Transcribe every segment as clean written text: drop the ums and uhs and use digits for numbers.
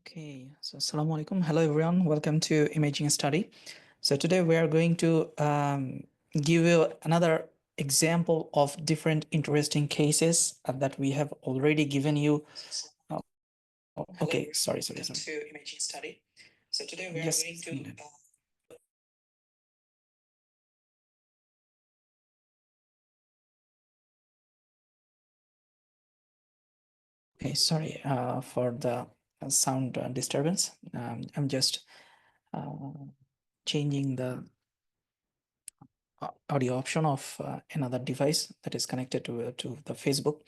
Okay, so Assalamu alaikum. Hello everyone, welcome to Imaging Study. So today we are going to give you another example of different interesting cases that we have already given you. Okay, sorry. To Imaging Study. So today we are going to Okay, sorry for the sound disturbance. I'm just changing the audio option of another device that is connected to the Facebook.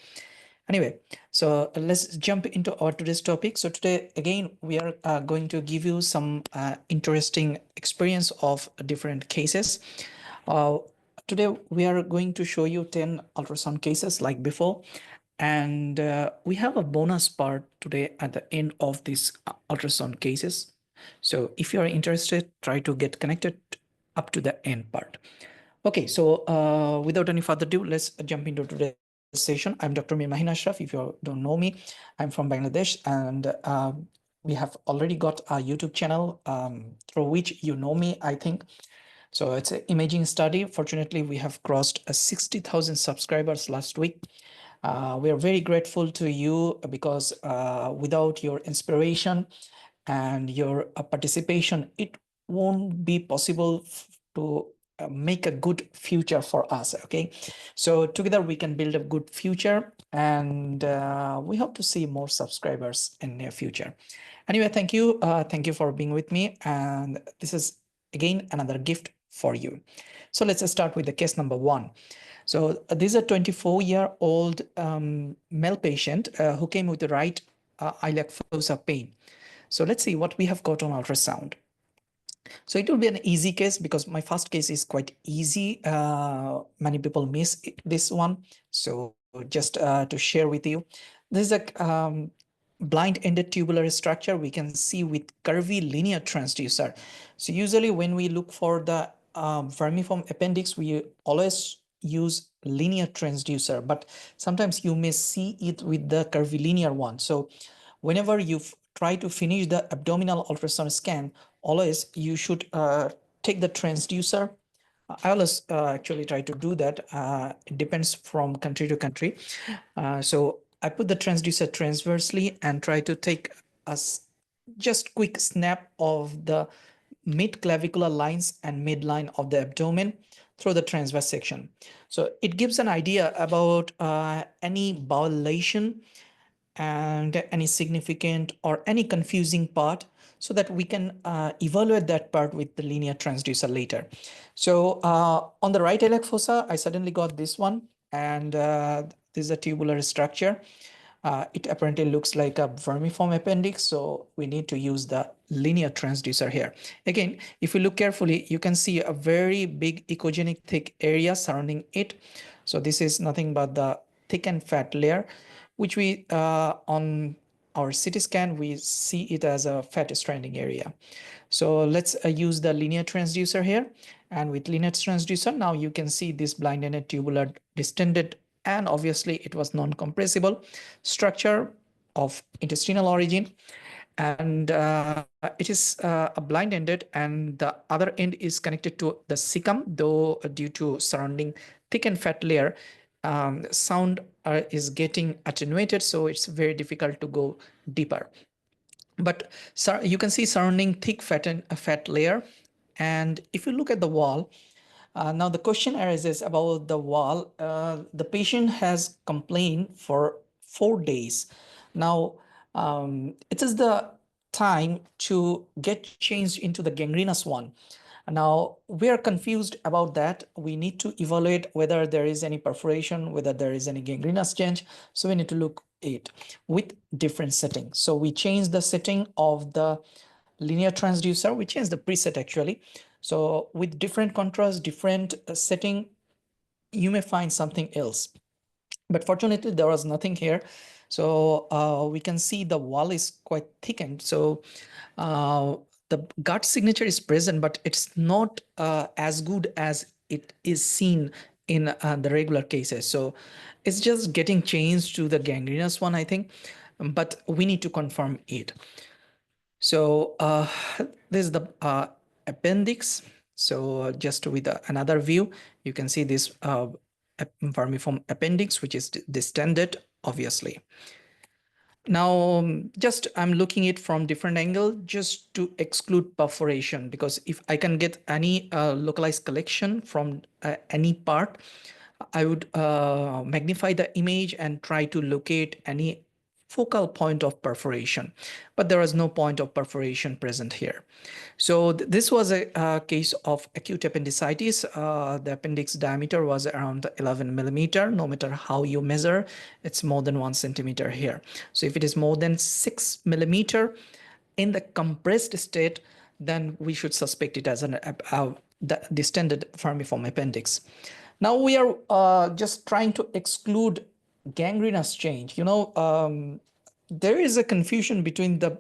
Anyway, so let's jump into our today's topic. So today, again, we are going to give you some interesting experience of different cases. Today, we are going to show you 10 ultrasound cases like before. And we have a bonus part today at the end of these ultrasound cases. So if you are interested, try to get connected up to the end part. Okay, so without any further ado, let's jump into today's session. I'm Dr. Mahin Ashraf. If you don't know me, I'm from Bangladesh, and we have already got a YouTube channel through which you know me, I think. So it's an imaging study. Fortunately, we have crossed 60,000 subscribers last week. We are very grateful to you because without your inspiration and your participation, it won't be possible to make a good future for us. Okay, so together we can build a good future, and we hope to see more subscribers in near future. Anyway, thank you for being with me, and this is again another gift for you. So let's start with the case number 1. So this is a 24-year-old male patient who came with the right iliac fossa pain. So let's see what we have got on ultrasound. So it will be an easy case because my first case is quite easy. Many people miss this one. So just to share with you, this is a blind-ended tubular structure we can see with curvy linear transducer. So usually when we look for the vermiform appendix, we always use linear transducer, but sometimes you may see it with the curvilinear one. So whenever you try to finish the abdominal ultrasound scan, always you should take the transducer. I always actually try to do that. It depends from country to country. So I put the transducer transversely and try to take a just quick snap of the mid clavicular lines and midline of the abdomen through the transverse section. So it gives an idea about any bowel lesion and any significant or any confusing part, so that we can evaluate that part with the linear transducer later. So on the right iliac fossa, I suddenly got this one, and this is a tubular structure. It apparently looks like a vermiform appendix, so we need to use the linear transducer here. Again, if you look carefully, you can see a very big echogenic thick area surrounding it. So this is nothing but the thick and fat layer, which we on our CT scan, we see it as a fat stranding area. So let's use the linear transducer here. And with linear transducer, now you can see this blind-ended tubular distended, and obviously it was non-compressible structure of intestinal origin. And it is a blind-ended, and the other end is connected to the cecum, though due to surrounding thick and fat layer, sound is getting attenuated, so it's very difficult to go deeper. But you can see surrounding thick fat layer. And if you look at the wall, now the question arises about the wall. The patient has complained for 4 days. Now, it is the time to get changed into the gangrenous one. Now, we are confused about that. We need to evaluate whether there is any perforation, whether there is any gangrenous change. So we need to look it with different settings. So we change the setting of the linear transducer. We change the preset actually. So with different contrast, different setting, you may find something else. But fortunately, there was nothing here. So we can see the wall is quite thickened. So the gut signature is present, but it's not as good as it is seen in the regular cases. So it's just getting changed to the gangrenous one, I think, but we need to confirm it. So this is the appendix. So just with another view, you can see this vermiform appendix, which is distended, obviously. Now, just I'm looking it from different angle just to exclude perforation, because if I can get any localized collection from any part, I would magnify the image and try to locate any focal point of perforation, but there was no point of perforation present here. So this was a case of acute appendicitis. The appendix diameter was around 11 millimeter. No matter how you measure, it's more than 1 centimeter here. So if it is more than 6 millimeter in the compressed state, then we should suspect it as the distended vermiform appendix. Now we are just trying to exclude gangrenous change. There is a confusion between the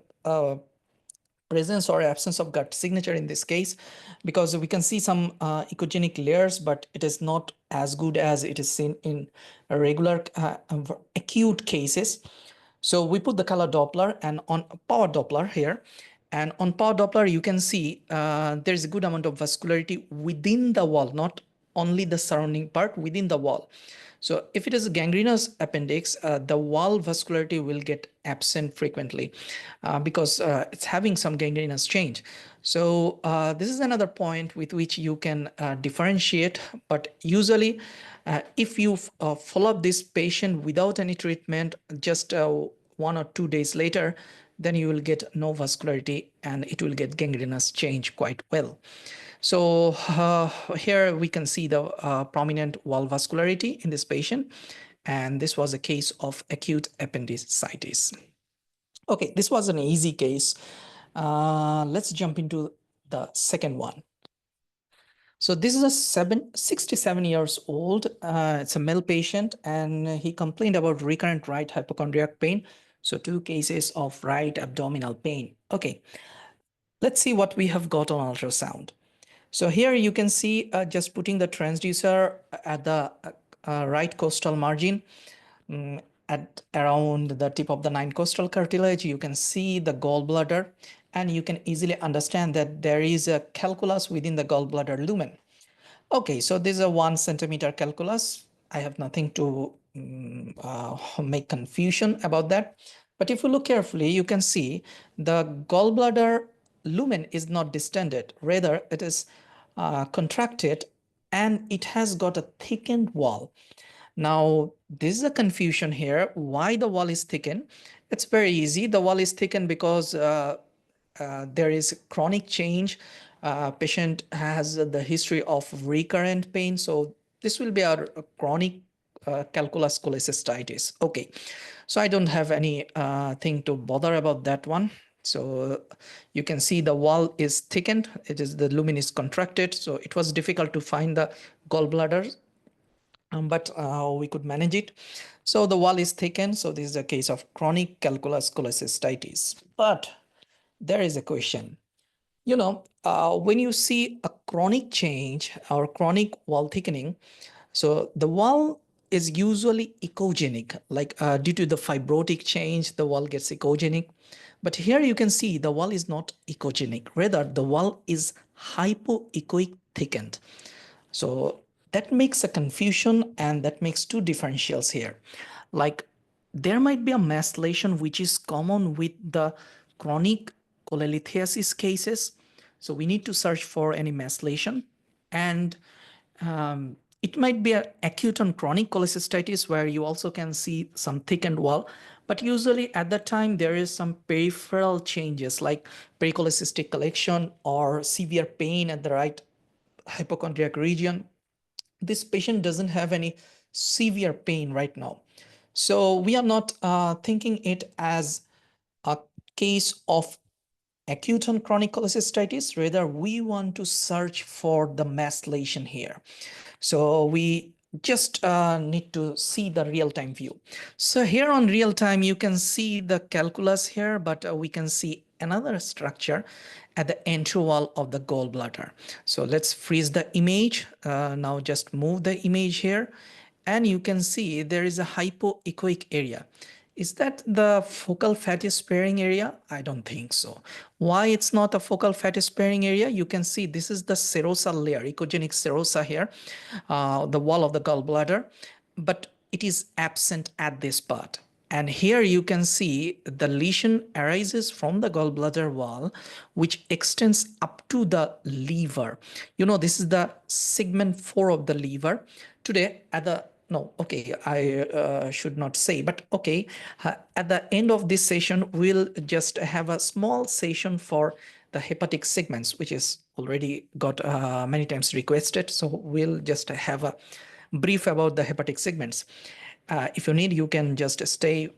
presence or absence of gut signature in this case, because we can see some echogenic layers, but it is not as good as it is seen in regular acute cases. So we put the color Doppler and on power Doppler here. And on power Doppler, you can see there's a good amount of vascularity within the wall, not only the surrounding part, within the wall. So if it is a gangrenous appendix, the wall vascularity will get absent frequently because it's having some gangrenous change. So this is another point with which you can differentiate, but usually if you follow up this patient without any treatment, just 1 or 2 days later, then you will get no vascularity and it will get gangrenous change quite well. So here we can see the prominent wall vascularity in this patient, and this was a case of acute appendicitis. Okay, this was an easy case. Let's jump into the second one. So this is a 67 years old. It's a male patient, and he complained about recurrent right hypochondriac pain. So 2 cases of right abdominal pain. Okay, let's see what we have got on ultrasound. So here you can see just putting the transducer at the right costal margin at around the tip of the 9 costal cartilage. You can see the gallbladder, and you can easily understand that there is a calculus within the gallbladder lumen. Okay, so this is a 1 centimeter calculus. I have nothing to make confusion about that. But if you look carefully, you can see the gallbladder lumen is not distended. Rather, it is contracted, and it has got a thickened wall. Now, this is a confusion here. Why the wall is thickened? It's very easy. The wall is thickened because there is chronic change. Patient has the history of recurrent pain. So this will be a chronic calculus cholecystitis. Okay, so I don't have any thing to bother about that one. So you can see the wall is thickened. It is the lumen is contracted. So it was difficult to find the gallbladder, but we could manage it. So the wall is thickened. So this is a case of chronic calculus cholecystitis. But there is a question. When you see a chronic change or chronic wall thickening, so the wall is usually echogenic, like due to the fibrotic change, the wall gets echogenic. But here you can see the wall is not echogenic. Rather, the wall is hypoechoic thickened. So that makes a confusion, and that makes 2 differentials here. Like there might be a macellation which is common with the chronic cholelithiasis cases. So we need to search for any macellation. And it might be an acute and chronic cholecystitis where you also can see some thickened wall. But usually at that time, there is some peripheral changes like pericholecystic collection or severe pain at the right hypochondriac region. This patient doesn't have any severe pain right now. So we are not thinking it as a case of acute and chronic cholecystitis. Rather, we want to search for the macellation here. So we just need to see the real-time view. So here on real-time, you can see the calculus here, but we can see another structure at the entry wall of the gallbladder. So let's freeze the image. Now just move the image here, and you can see there is a hypoechoic area. Is that the focal fatty sparing area? I don't think so. Why it's not a focal fatty sparing area? You can see this is the serosa layer, echogenic serosa here, the wall of the gallbladder, but it is absent at this part. And here you can see the lesion arises from the gallbladder wall, which extends up to the liver. You know, this is the segment 4 of the liver. Today, at the no, okay, I should not say, but okay, at the end of this session, we'll just have a small session for the hepatic segments, which is already got many times requested. So we'll just have a brief about the hepatic segments. If you need, you can just stay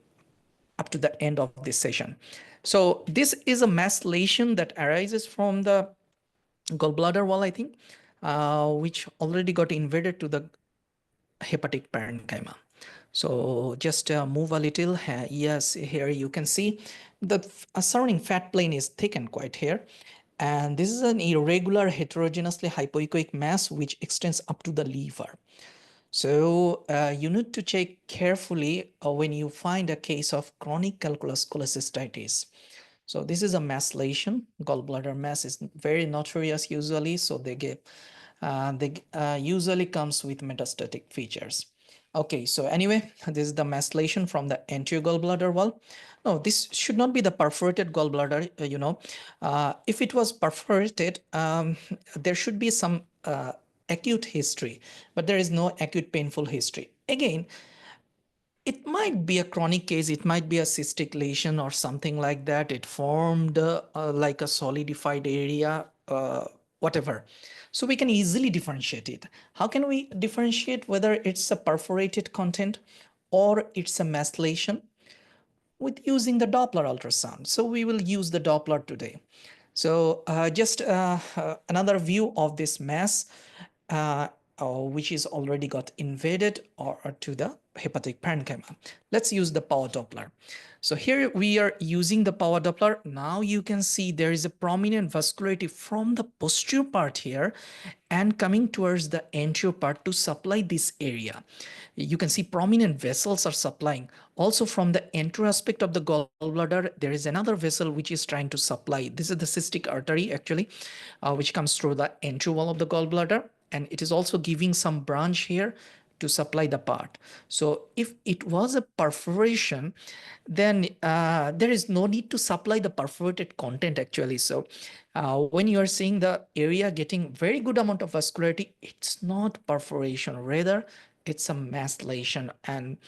up to the end of this session. So this is a mass lesion that arises from the gallbladder wall, I think, which already got invaded to the hepatic parenchyma. So just move a little. Yes, here you can see the surrounding fat plane is thickened quite here. And this is an irregular heterogeneously hypoechoic mass which extends up to the liver. So you need to check carefully when you find a case of chronic calculous cholecystitis. So this is a mass lesion. Gallbladder mass is very notorious usually. So they usually comes with metastatic features. Okay, so anyway, this is the mass lesion from the anterior gallbladder wall. No, this should not be the perforated gallbladder, if it was perforated, there should be some acute history, but there is no acute painful history. Again, it might be a chronic case, it might be a cystic lesion or something like that. It formed like a solidified area, whatever. So we can easily differentiate it. How can we differentiate whether it's a perforated content or it's a mass lesion? With using the Doppler ultrasound. So we will use the Doppler today. So just another view of this mass, which is already got invaded or to the hepatic parenchyma. Let's use the power Doppler. So here we are using the power Doppler. Now you can see there is a prominent vascularity from the posterior part here and coming towards the anterior part to supply this area. You can see prominent vessels are supplying. Also from the anterior aspect of the gallbladder, there is another vessel which is trying to supply. This is the cystic artery actually, which comes through the anterior wall of the gallbladder. And it is also giving some branch here to supply the part. So if it was a perforation, then there is no need to supply the perforated content actually. So when you are seeing the area getting very good amount of vascularity, it's not perforation, rather it's a mass lesion. And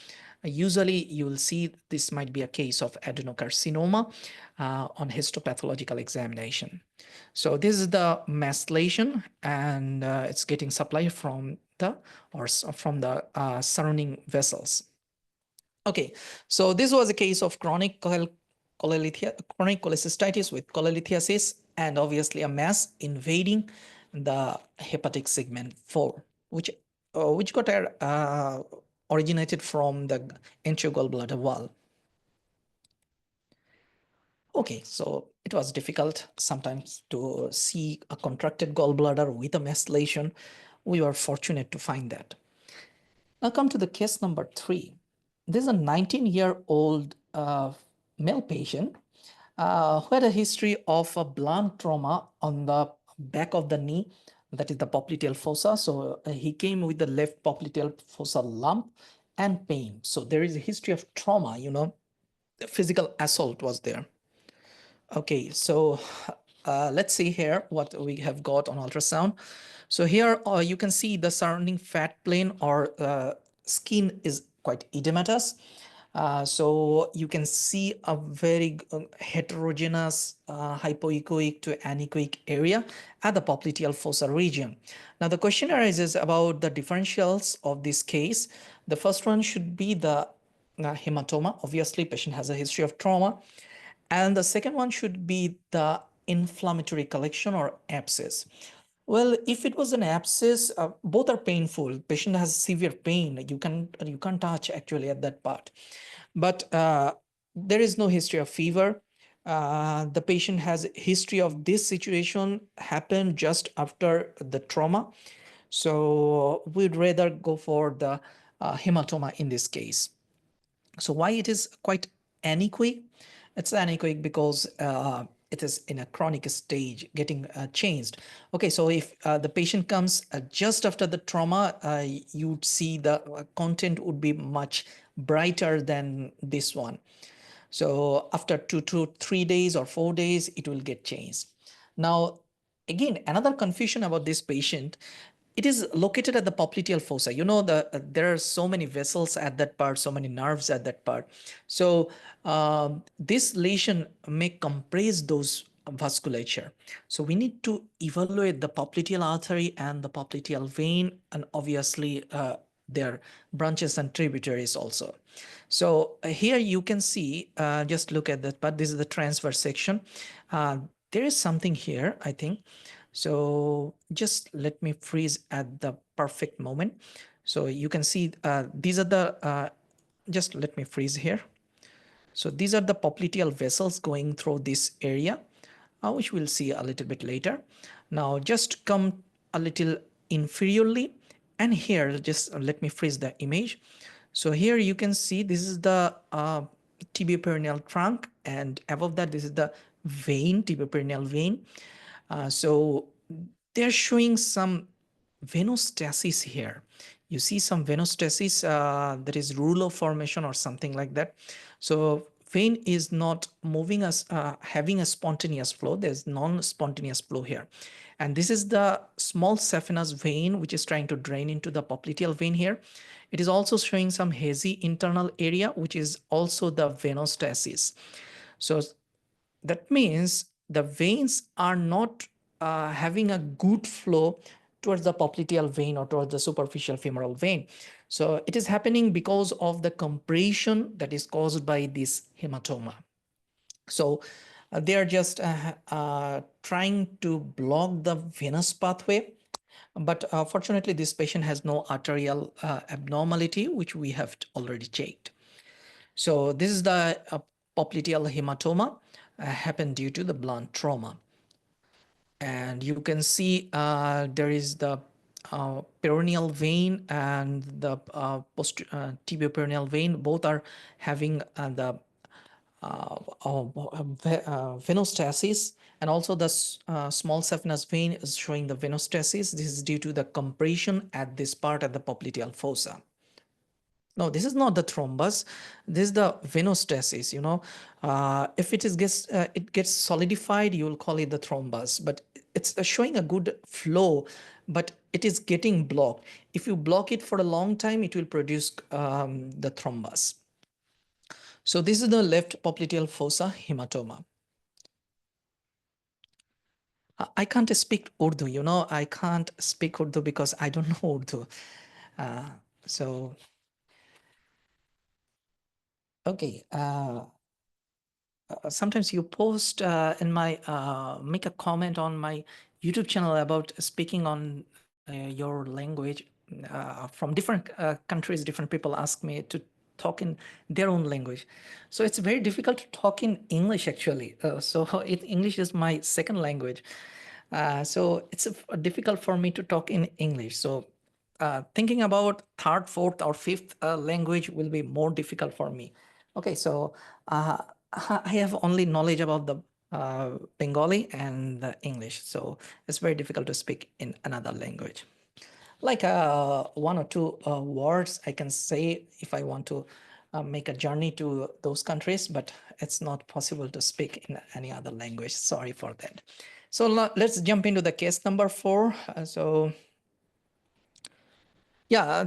usually you will see this might be a case of adenocarcinoma on histopathological examination. So this is the mass lesion, and it's getting supply from the surrounding vessels. Okay, so this was a case of chronic cholecystitis with cholelithiasis, and obviously a mass invading the hepatic segment 4, which got originated from the anterior gallbladder wall. Okay, so it was difficult sometimes to see a contracted gallbladder with a mass lesion. We were fortunate to find that. Now come to the case number 3. This is a 19-year-old male patient who had a history of a blunt trauma on the back of the knee, that is the popliteal fossa. So he came with the left popliteal fossa lump and pain. So there is a history of trauma, the physical assault was there. Okay, so let's see here what we have got on ultrasound. So here you can see the surrounding fat plane or skin is quite edematous. So you can see a very heterogeneous hypoechoic to anechoic area at the popliteal fossa region. Now the question arises about the differentials of this case. The first one should be the hematoma. Obviously, patient has a history of trauma. And the second one should be the inflammatory collection or abscess. Well, if it was an abscess, both are painful. Patient has severe pain. You can't touch actually at that part. But there is no history of fever. The patient has history of this situation happened just after the trauma. So we'd rather go for the hematoma in this case. So why it is quite anechoic? It's anechoic because it is in a chronic stage, getting changed. Okay, so if the patient comes just after the trauma, you'd see the content would be much brighter than this one. So after 2 to 3 days or 4 days, it will get changed. Now, again, another confusion about this patient, it is located at the popliteal fossa. You know, there are so many vessels at that part, so many nerves at that part. So this lesion may compress those vasculature. So we need to evaluate the popliteal artery and the popliteal vein, and obviously their branches and tributaries also. So here you can see, just look at that, but this is the transverse section. There is something here, I think. So just let me freeze at the perfect moment. So you can see these are the, just let me freeze here. So these are the popliteal vessels going through this area, which we'll see a little bit later. Now just come a little inferiorly, and here just let me freeze the image. So here you can see this is the tibioperineal trunk, and above that this is the vein, tibioperineal vein. So they're showing some venostasis here. You see some venostasis, that is rouleau formation or something like that. So vein is not moving as having a spontaneous flow. There's non-spontaneous flow here. And this is the small saphenous vein, which is trying to drain into the popliteal vein here. It is also showing some hazy internal area, which is also the venostasis. So that means the veins are not having a good flow towards the popliteal vein or towards the superficial femoral vein. So it is happening because of the compression that is caused by this hematoma. So they are just trying to block the venous pathway. But fortunately, this patient has no arterial abnormality, which we have already checked. So this is the popliteal hematoma happened due to the blunt trauma. And you can see there is the peroneal vein and the tibioperoneal vein. Both are having the venostasis, and also the small saphenous vein is showing the venostasis. This is due to the compression at this part at the popliteal fossa. No, this is not the thrombus. This is the venostasis. You know, if it gets solidified, you will call it the thrombus. But it's showing a good flow, but it is getting blocked. If you block it for a long time, it will produce the thrombus. So this is the left popliteal fossa hematoma. I can't speak Urdu. You know, I can't speak Urdu because I don't know Urdu. So okay. Sometimes you post in my make a comment on my YouTube channel about speaking on your language. From different countries, different people ask me to talk in their own language. So it's very difficult to talk in English actually. English is my second language. So it's difficult for me to talk in English. So thinking about third, fourth, or fifth language will be more difficult for me. Okay, so I have only knowledge about the Bengali and the English, so it's very difficult to speak in another language. Like one or two words I can say if I want to make a journey to those countries, but it's not possible to speak in any other language. Sorry for that. So let's jump into the case number 4. Yeah,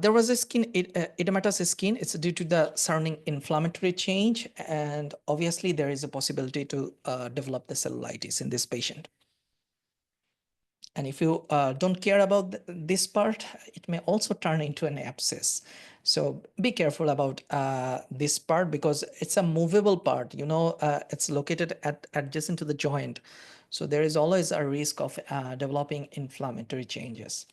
there was a edematous skin. It's due to the surrounding inflammatory change, and obviously there is a possibility to develop the cellulitis in this patient. And if you don't care about this part, it may also turn into an abscess. So be careful about this part because it's a movable part. You know, it's located adjacent to the joint. So there is always a risk of developing inflammatory changes.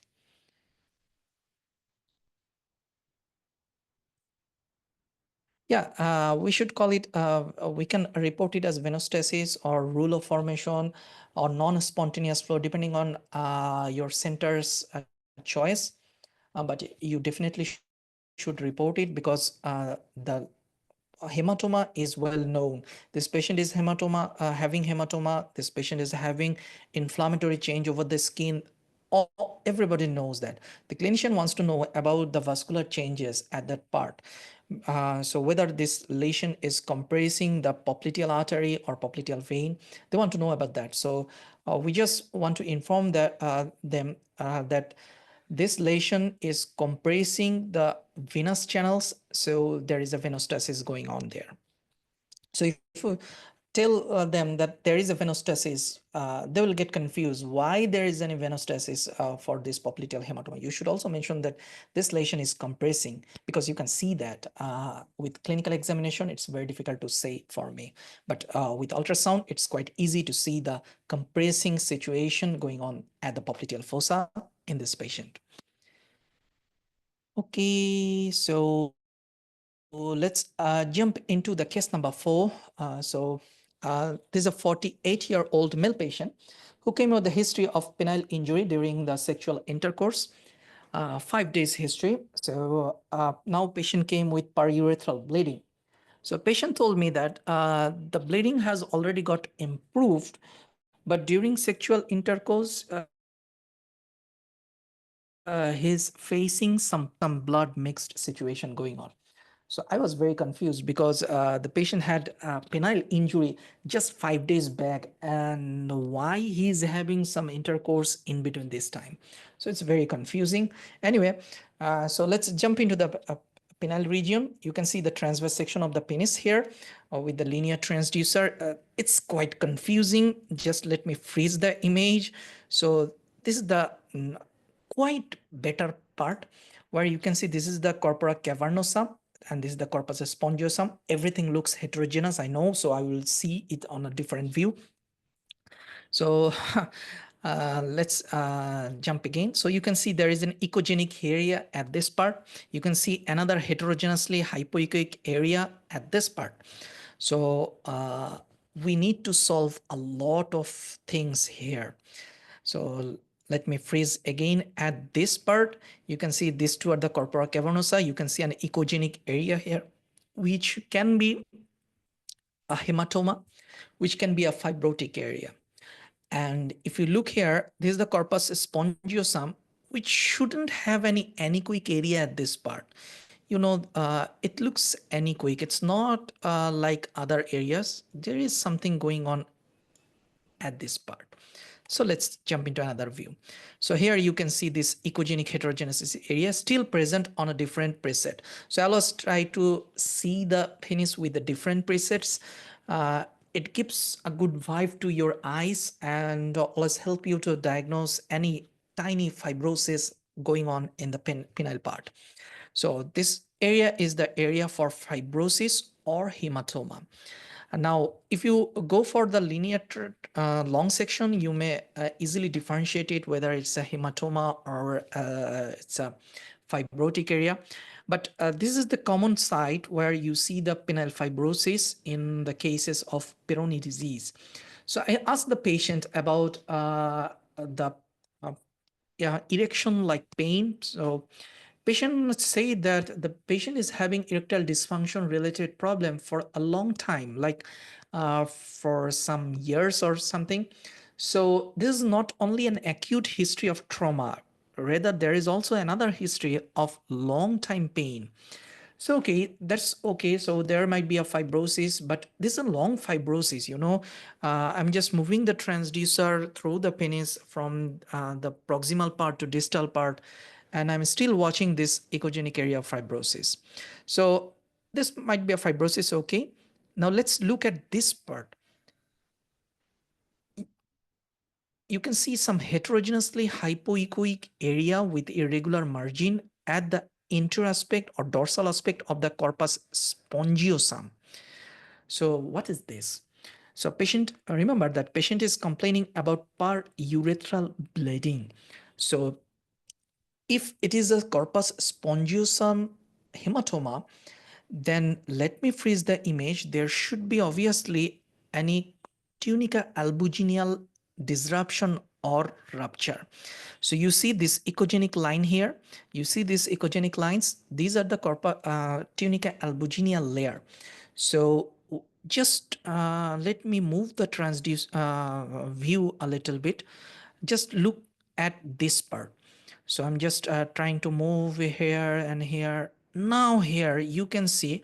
Yeah, we should call it, we can report it as venostasis or rouleau formation or non-spontaneous flow, depending on your center's choice. But you definitely should should report it because the hematoma is well known. This patient is having hematoma. This patient is having inflammatory change over the skin. Everybody knows that. The clinician wants to know about the vascular changes at that part. So whether this lesion is compressing the popliteal artery or popliteal vein, they want to know about that. So we just want to inform them that this lesion is compressing the venous channels, so there is a venostasis going on there. So if you tell them that there is a venostasis, they will get confused why there is any venostasis for this popliteal hematoma. You should also mention that this lesion is compressing, because you can see that with clinical examination, it's very difficult to say for me. But with ultrasound, it's quite easy to see the compressing situation going on at the popliteal fossa in this patient. Okay, so let's jump into the case number 4. This is a 48-year-old male patient who came with a history of penile injury during the sexual intercourse, 5 days history. So now patient came with periurethral bleeding. So patient told me that the bleeding has already got improved, but during sexual intercourse, he's facing some blood mixed situation going on. So I was very confused because the patient had penile injury just 5 days back, and why he's having some intercourse in between this time. So it's very confusing. Anyway, so let's jump into the penile region. You can see the transverse section of the penis here with the linear transducer. It's quite confusing. Just let me freeze the image. So this is the quite better part, where you can see this is the corpora cavernosa and this is the corpus spongiosum. Everything looks heterogeneous, I know, so I will see it on a different view. So let's jump again. So you can see there is an echogenic area at this part. You can see another heterogeneously hypoechoic area at this part. So we need to solve a lot of things here. So let me freeze again at this part. You can see these two are the corpora cavernosa. You can see an echogenic area here, which can be a hematoma, which can be a fibrotic area. And if you look here, this is the corpus spongiosum, which shouldn't have any anechoic area at this part. You know, it looks anechoic. It's not like other areas. There is something going on at this part. So let's jump into another view. So here you can see this echogenic heterogeneous area still present on a different preset. So I'll just try to see the penis with the different presets. It gives a good vibe to your eyes, and let's help you to diagnose any tiny fibrosis going on in the penile part. So this area is the area for fibrosis or hematoma. Now, if you go for the linear long section, you may easily differentiate it whether it's a hematoma or it's a fibrotic area. But this is the common site where you see the penile fibrosis in the cases of Peyronie disease. So I asked the patient about the erection-like pain. So patients say that the patient is having erectile dysfunction related problem for a long time, like for some years or something. So this is not only an acute history of trauma, rather there is also another history of long time pain. So, okay, that's okay. So there might be a fibrosis, but this is a long fibrosis, you know. I'm just moving the transducer through the penis from the proximal part to distal part, and I'm still watching this echogenic area of fibrosis. So this might be a fibrosis, okay. Now let's look at this part. You can see some heterogeneously hypoechoic area with irregular margin at the interior aspect or dorsal aspect of the corpus spongiosum. So what is this? So patient, remember that patient is complaining about periurethral bleeding. So if it is a corpus spongiosum hematoma, then let me freeze the image. There should be obviously any tunica albuginal disruption or rupture. So you see this echogenic line here. You see these echogenic lines. These are the tunica albuginea layer. So just let me move the transduce view a little bit. Just look at this part. So I'm just trying to move here and here. Now here you can see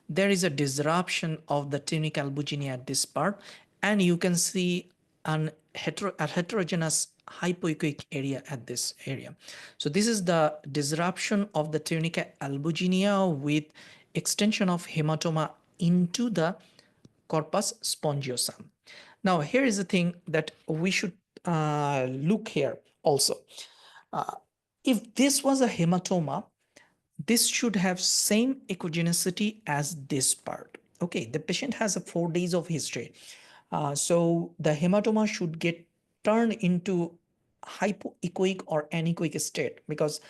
there is a disruption of the tunica albuginea at this part, and you can see a heterogeneous hypoechoic area at this area. So this is the disruption of the tunica albuginea with extension of hematoma into the corpus spongiosum. Now here is the thing that we should look here also. If this was a hematoma, this should have same echogenicity as this part. Okay, the patient has a 4 days of history. So the hematoma should get turned into hypoechoic or anechoic state, because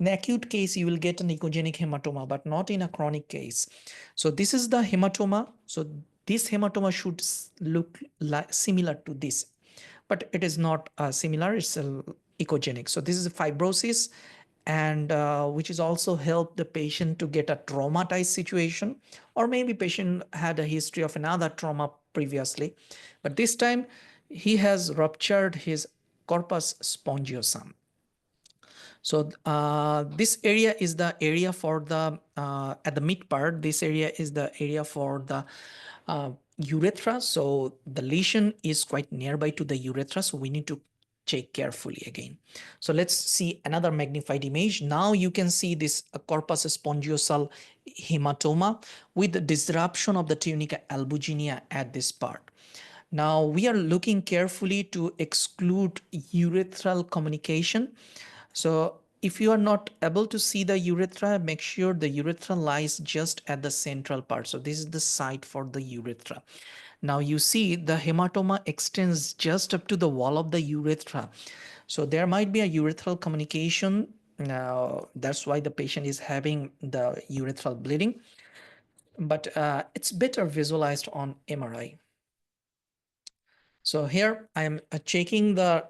in acute case you will get an echogenic hematoma, but not in a chronic case. So this is the hematoma. So this hematoma should look like similar to this, but it is not similar. It's echogenic. So this is a fibrosis, and which is also help the patient to get a traumatized situation, or maybe patient had a history of another trauma previously, but this time he has ruptured his corpus spongiosum. So this area is the area for the at the mid part. This area is the area for the urethra. So the lesion is quite nearby to the urethra. So we need to check carefully again. So let's see another magnified image. Now you can see this corpus spongiosal hematoma with the disruption of the tunica albuginea at this part. Now we are looking carefully to exclude urethral communication. So if you are not able to see the urethra, make sure the urethra lies just at the central part. So this is the site for the urethra. Now you see the hematoma extends just up to the wall of the urethra. So there might be a urethral communication. Now that's why the patient is having the urethral bleeding, but it's better visualized on MRI. So here I am checking the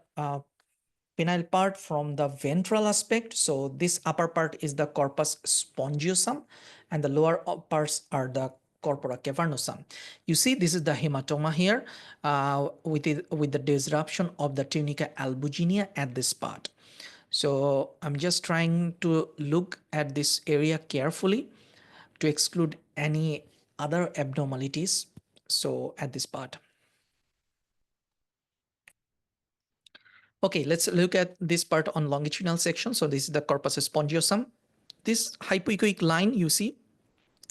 penile part from the ventral aspect. So this upper part is the corpus spongiosum, and the lower parts are the corpora cavernosum. You see, this is the hematoma here with the disruption of the tunica albuginea at this part. So I'm just trying to look at this area carefully to exclude any other abnormalities. So at this part. Okay, let's look at this part on longitudinal section. So this is the corpus spongiosum. This hypoechoic line you see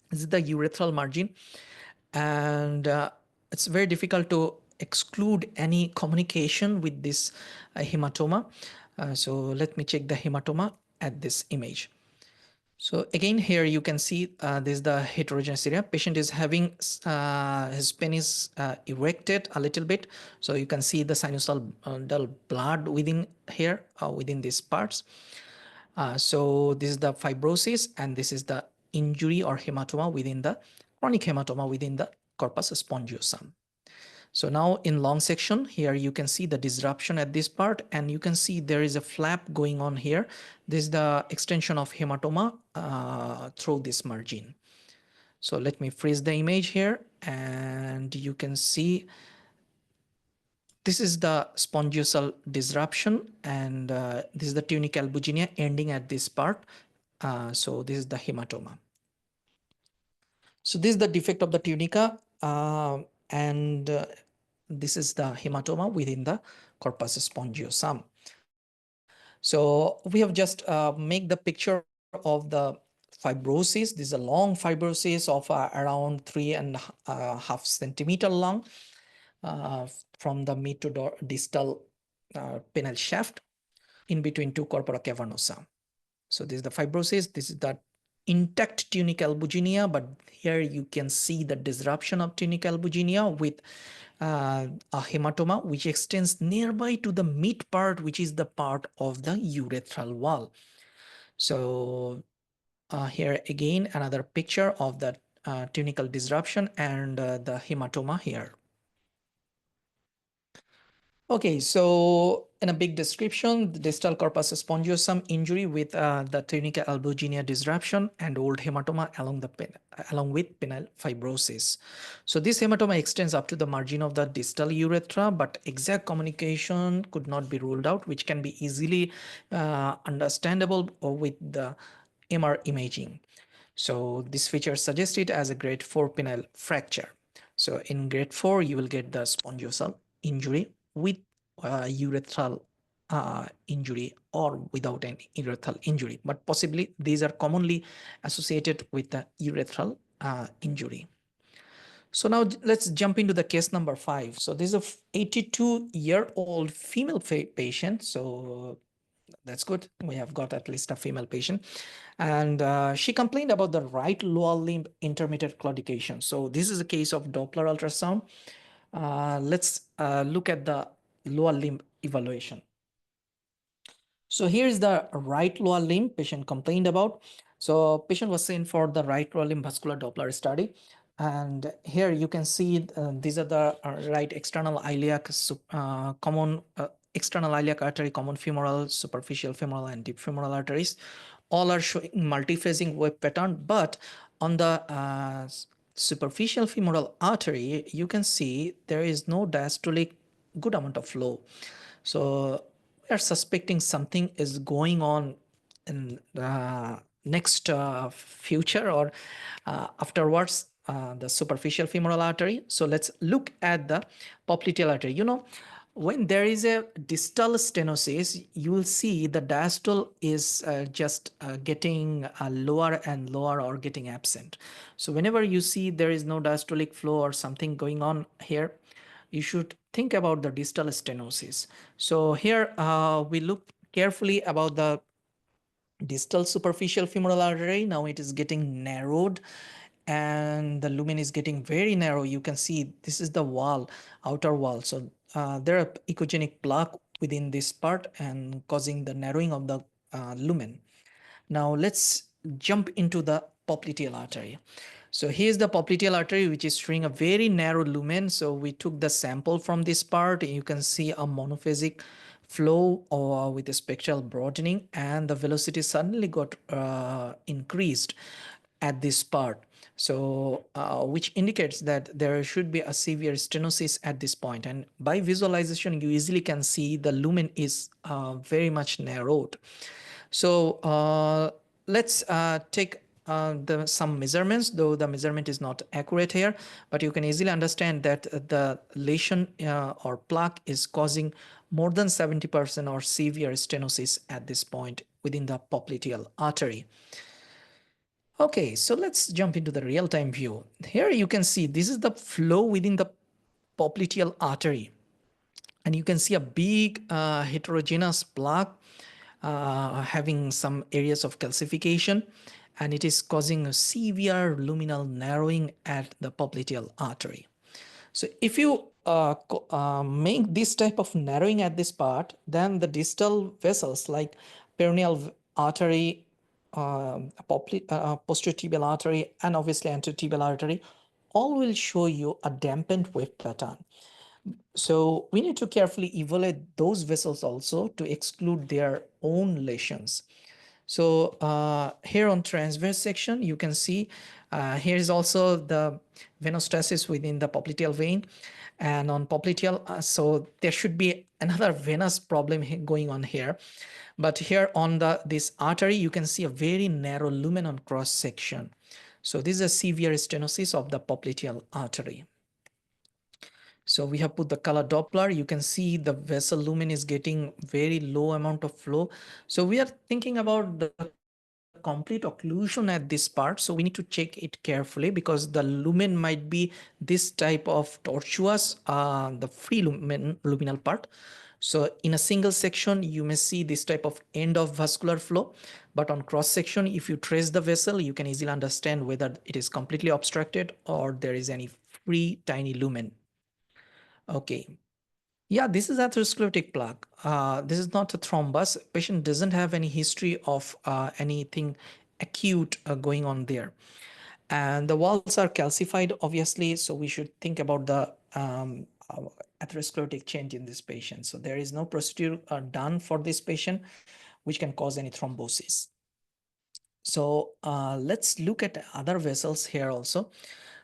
is the urethral margin, and it's very difficult to exclude any communication with this hematoma. So let me check the hematoma at this image. So again, here you can see this is the heterogeneous area. Patient is having his penis erected a little bit. So you can see the sinusoidal blood within here, within these parts. So this is the fibrosis, and this is the injury or hematoma within the chronic hematoma within the corpus spongiosum. So now in long section here, you can see the disruption at this part, and you can see there is a flap going on here. This is the extension of hematoma through this margin. So let me freeze the image here, and you can see this is the spongiosal disruption, and this is the tunica albuginea ending at this part. So this is the hematoma. So this is the defect of the tunica, and this is the hematoma within the corpus spongiosum. So we have just make the picture of the fibrosis. This is a long fibrosis of around 3.5 centimeter long from the mid to distal penile shaft in between two corpora cavernosa. So this is the fibrosis. This is the intact tunica albuginea, but here you can see the disruption of tunica albuginea with a hematoma which extends nearby to the mid part, which is the part of the urethral wall. So here again, another picture of the tunical disruption and the hematoma here. Okay, so in a big description, the distal corpus spongiosum injury with the tunica albuginea disruption and old hematoma along with penile fibrosis. So this hematoma extends up to the margin of the distal urethra, but exact communication could not be ruled out, which can be easily understandable with the MR imaging. So this feature suggested as a grade 4 penile fracture. So in grade 4, you will get the spongiosal injury with urethral injury or without any urethral injury, but possibly these are commonly associated with the urethral injury. So now let's jump into the case number 5. So this is a 82-year-old female patient. So that's good. We have got at least a female patient. And she complained about the right lower limb intermittent claudication. So this is a case of Doppler ultrasound. Let's look at the lower limb evaluation. So here is the right lower limb patient complained about. So patient was sent for the right lower limb vascular Doppler study. And here you can see these are the right external iliac, common external iliac artery, common femoral, superficial femoral, and deep femoral arteries. All are showing multiphasing wave pattern, but on the superficial femoral artery, you can see there is no diastolic good amount of flow. So we are suspecting something is going on in the next future or afterwards the superficial femoral artery. So let's look at the popliteal artery. You know, when there is a distal stenosis, you will see the diastole is just getting lower and lower or getting absent. So whenever you see there is no diastolic flow or something going on here, you should think about the distal stenosis. So here we look carefully about the distal superficial femoral artery. Now it is getting narrowed and the lumen is getting very narrow. You can see this is the wall, outer wall. So there are echogenic plaque within this part and causing the narrowing of the lumen. Now let's jump into the popliteal artery. So here's the popliteal artery, which is showing a very narrow lumen. So we took the sample from this part. You can see a monophasic flow or with a spectral broadening, and the velocity suddenly got increased at this part. So which indicates that there should be a severe stenosis at this point. And by visualization, you easily can see the lumen is very much narrowed. So let's take some measurements, though the measurement is not accurate here, but you can easily understand that the lesion or plaque is causing more than 70% or severe stenosis at this point within the popliteal artery. Okay, so let's jump into the real-time view. Here you can see this is the flow within the popliteal artery. And you can see a big heterogeneous plaque having some areas of calcification, and it is causing a severe luminal narrowing at the popliteal artery. So if you make this type of narrowing at this part, then the distal vessels like perineal artery, posterior tibial artery, and obviously anterior tibial artery, all will show you a dampened wave pattern. So we need to carefully evaluate those vessels also to exclude their own lesions. So here on transverse section, you can see here is also the venostasis within the popliteal vein. And on popliteal, so there should be another venous problem going on here. But here on this artery, you can see a very narrow lumen on cross section. So this is a severe stenosis of the popliteal artery. So we have put the color Doppler. You can see the vessel lumen is getting very low amount of flow. So we are thinking about the complete occlusion at this part. So we need to check it carefully because the lumen might be this type of tortuous, the free luminal part. So in a single section, you may see this type of end of vascular flow, but on cross section, if you trace the vessel, you can easily understand whether it is completely obstructed or there is any free tiny lumen. Okay. Yeah, this is atherosclerotic plaque. This is not a thrombus. Patient doesn't have any history of anything acute going on there. And the walls are calcified, obviously, so we should think about the atherosclerotic change in this patient. So there is no procedure done for this patient, which can cause any thrombosis. So let's look at other vessels here also.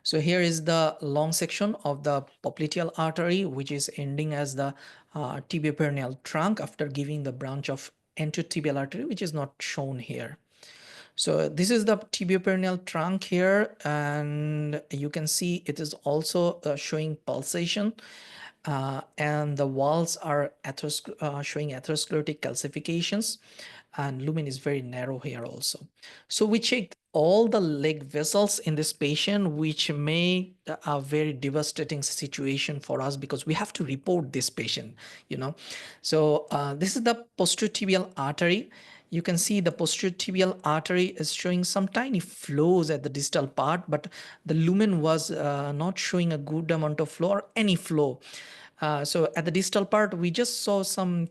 So here is the long section of the popliteal artery, which is ending as the tibioperoneal trunk after giving the branch of anterotibial artery, which is not shown here. So this is the tibioperoneal trunk here, and you can see it is also showing pulsation, and the walls are showing atherosclerotic calcifications, and lumen is very narrow here also. So we checked all the leg vessels in this patient, which made a very devastating situation for us because we have to report this patient, you know. So this is the posteriotibial artery. You can see the posteriotibial artery is showing some tiny flows at the distal part, but the lumen was not showing a good amount of flow or any flow. So at the distal part, we just saw some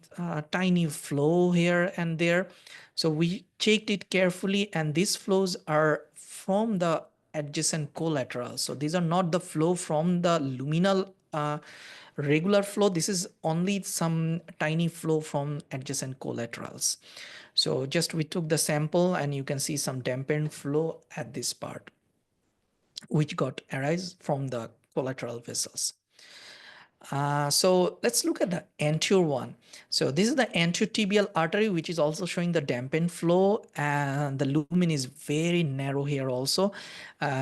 tiny flow here and there. So we checked it carefully, and these flows are from the adjacent collateral. So these are not the flow from the luminal regular flow. This is only some tiny flow from adjacent collaterals. So just we took the sample, and you can see some dampened flow at this part, which got arise from the collateral vessels. So let's look at the anterior one. So this is the anterotibial artery, which is also showing the dampened flow, and the lumen is very narrow here also.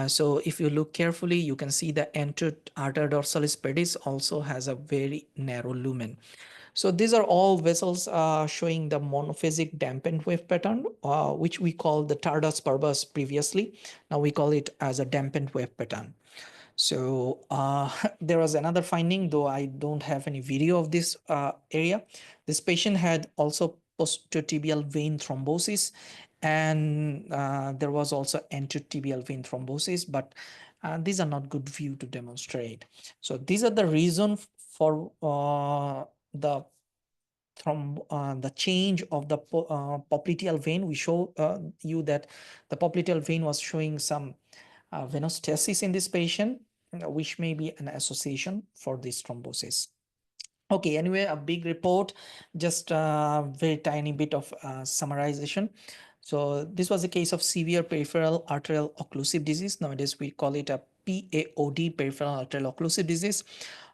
So if you look carefully, you can see the anterior artery dorsalis pedis also has a very narrow lumen. So these are all vessels showing the monophasic dampened wave pattern, which we call the tardas parvus previously. Now we call it as a dampened wave pattern. So there was another finding, though I don't have any video of this area. This patient had also posteriotibial vein thrombosis, and there was also anterotibial vein thrombosis, but these are not good view to demonstrate. So these are the reason for the change of the popliteal vein. We show you that the popliteal vein was showing some venostasis in this patient, which may be an association for this thrombosis. Okay, anyway, a big report, just a very tiny bit of summarization. So this was a case of severe peripheral arterial occlusive disease. Nowadays, we call it a PAOD, peripheral arterial occlusive disease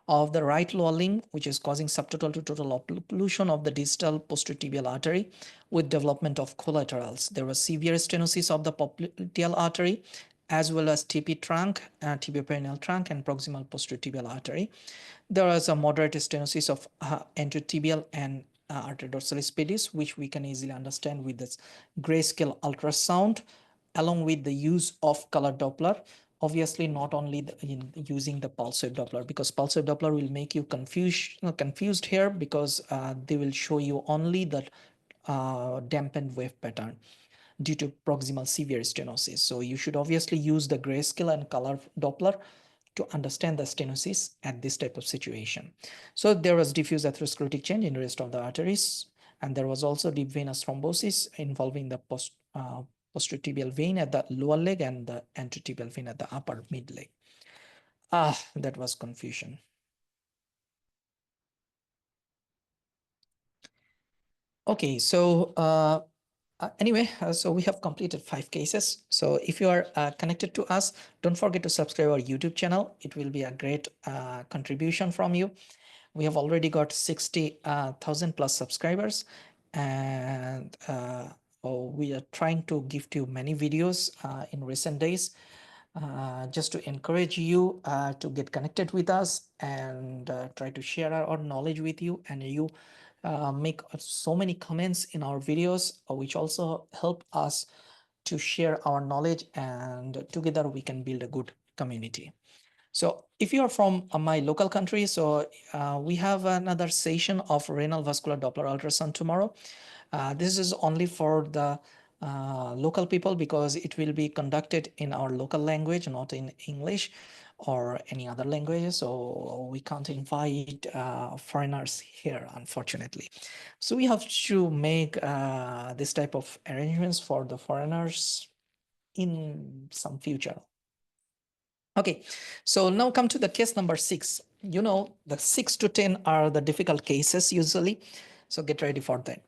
of the right lower limb, which is causing subtotal to total occlusion of the distal posteriotibial artery with development of collaterals. There was severe stenosis of the popliteal artery, as well as TP trunk, tibioperoneal trunk, and proximal posteriotibial artery. There was a moderate stenosis of anterotibial and artery dorsalis pedis, which we can easily understand with this grayscale ultrasound, along with the use of color Doppler. Obviously, not only in using the pulse wave Doppler, because pulse wave Doppler will make you confused here, because they will show you only the dampened wave pattern due to proximal severe stenosis. So you should obviously use the grayscale and color Doppler to understand the stenosis at this type of situation. So there was diffuse atherosclerotic change in the rest of the arteries, and there was also deep venous thrombosis involving the posteriotibial vein at the lower leg and the anterotibial vein at the upper mid leg. That was confusion. Okay, so anyway, so we have completed 5 cases. So if you are connected to us, don't forget to subscribe our YouTube channel. It will be a great contribution from you. We have already got 60,000 plus subscribers, and we are trying to give to you many videos in recent days, just to encourage you to get connected with us and try to share our knowledge with you. And you make so many comments in our videos, which also help us to share our knowledge, and together we can build a good community. So if you are from my local country, so we have another session of renal vascular Doppler ultrasound tomorrow. This is only for the local people, because it will be conducted in our local language, not in English or any other language. So we can't invite foreigners here, unfortunately. So we have to make this type of arrangements for the foreigners in some future. Okay, so now come to the case number 6. the 6 to 10 are the difficult cases usually. So get ready for that.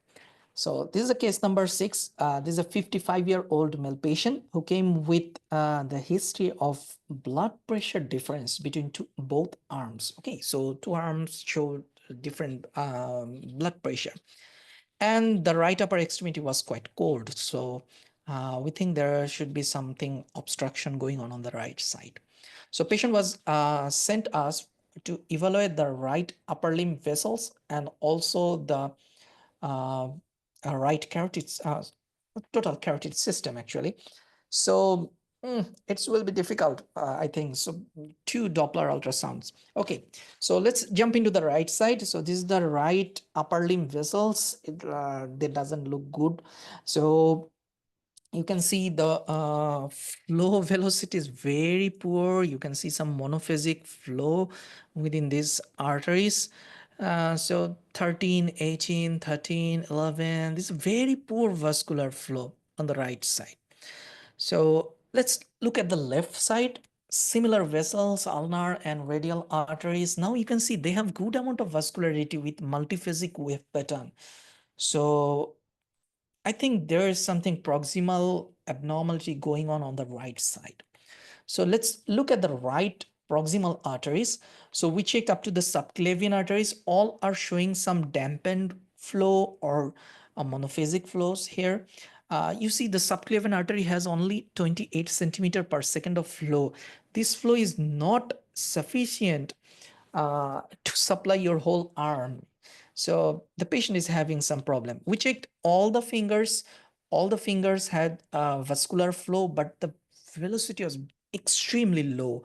So this is a case number 6. This is a 55-year-old male patient who came with the history of blood pressure difference between both arms. Okay, so two arms showed different blood pressure, and the right upper extremity was quite cold. So we think there should be something obstruction going on the right side. So patient was sent us to evaluate the right upper limb vessels and also the uh, right carotid, total carotid system actually. So it will be difficult, I think. So 2 Doppler ultrasounds. Okay, so let's jump into the right side. So this is the right upper limb vessels. They doesn't look good. So you can see the flow velocity is very poor. You can see some monophasic flow within these arteries. So 13, 18, 13, 11, this is very poor vascular flow on the right side. So let's look at the left side. Similar vessels, ulnar and radial arteries. Now you can see they have good amount of vascularity with multiphasic wave pattern. So I think there is something proximal abnormality going on the right side. So let's look at the right proximal arteries. So we checked up to the subclavian arteries. All are showing some dampened flow or monophasic flows here. You see the subclavian artery has only 28 centimeter per second of flow. This flow is not sufficient to supply your whole arm. So the patient is having some problem. We checked all the fingers. All the fingers had vascular flow, but the velocity was extremely low.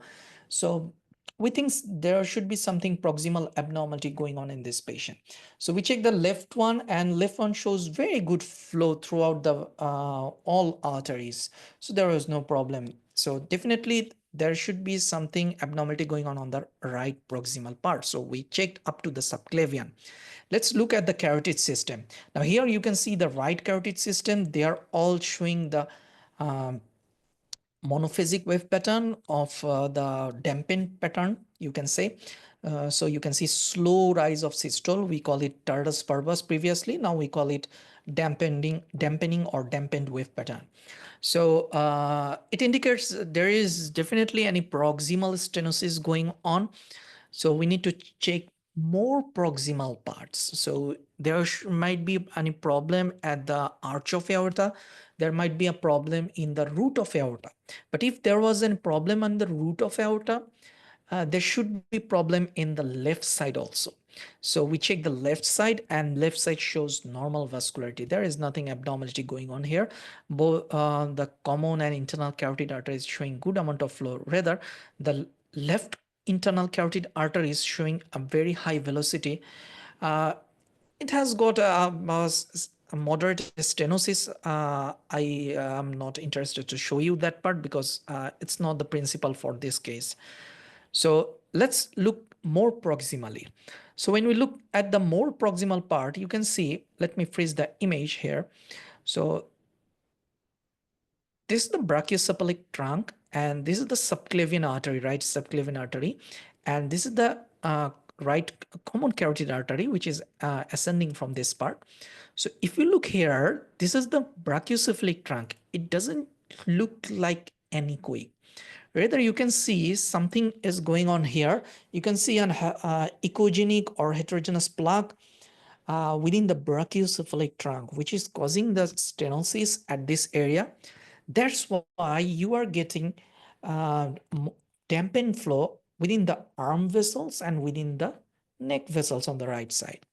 So we think there should be something proximal abnormality going on in this patient. So we check the left one, and left one shows very good flow throughout the all arteries. So there was no problem. So definitely there should be something abnormality going on the right proximal part. So we checked up to the subclavian. Let's look at the carotid system. Now here you can see the right carotid system. They are all showing the um, monophasic wave pattern of the dampened pattern, you can say. So you can see slow rise of systole. We call it tardus parvus previously. Now we call it dampening or dampened wave pattern. So it indicates there is definitely any proximal stenosis going on. So we need to check more proximal parts. So there might be any problem at the arch of aorta. There might be a problem in the root of aorta. But if there was a problem on the root of aorta, there should be problem in the left side also. So we check the left side, and left side shows normal vascularity. There is nothing abnormality going on here. Both the common and internal carotid artery is showing good amount of flow. Rather, the left internal carotid artery is showing a very high velocity. Uh, it has got a moderate stenosis. I am not interested to show you that part because it's not the principle for this case. So let's look more proximally. So when we look at the more proximal part, you can see, let me freeze the image here. So this is the brachiocephalic trunk, and this is the subclavian artery, right subclavian artery, and this is the right common carotid artery, which is ascending from this part. So if you look here, this is the brachiocephalic trunk. It doesn't look like anechoic. Rather, you can see something is going on here. You can see an echogenic or heterogeneous plaque within the brachiocephalic trunk, which is causing the stenosis at this area. That's why you are getting uh, dampened flow within the arm vessels and within the neck vessels on the right side.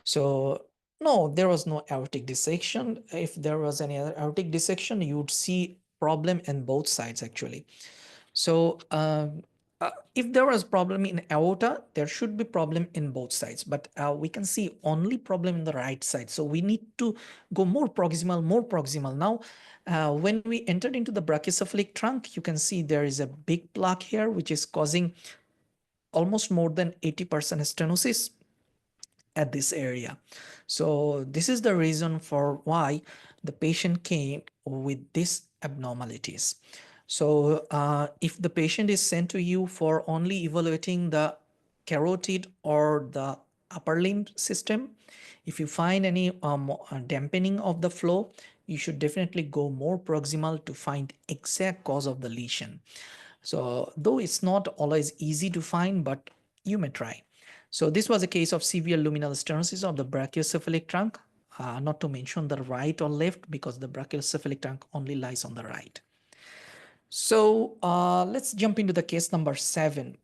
So no, there was no aortic dissection. If there was any other aortic dissection, you would see problem in both sides actually. So if there was problem in aorta, there should be problem in both sides, but we can see only problem in the right side. So we need to go more proximal, more proximal. Now, when we entered into the brachiocephalic trunk, you can see there is a big plaque here, which is causing almost more than 80% stenosis at this area. So this is the reason for why the patient came with these abnormalities. So if the patient is sent to you for only evaluating the carotid or the upper limb system, if you find any dampening of the flow, you should definitely go more proximal to find exact cause of the lesion. So though it's not always easy to find, but you may try. So this was a case of severe luminal stenosis of the brachiocephalic trunk, not to mention the right or left, because the brachiocephalic trunk only lies on the right. So let's jump into the case number 7.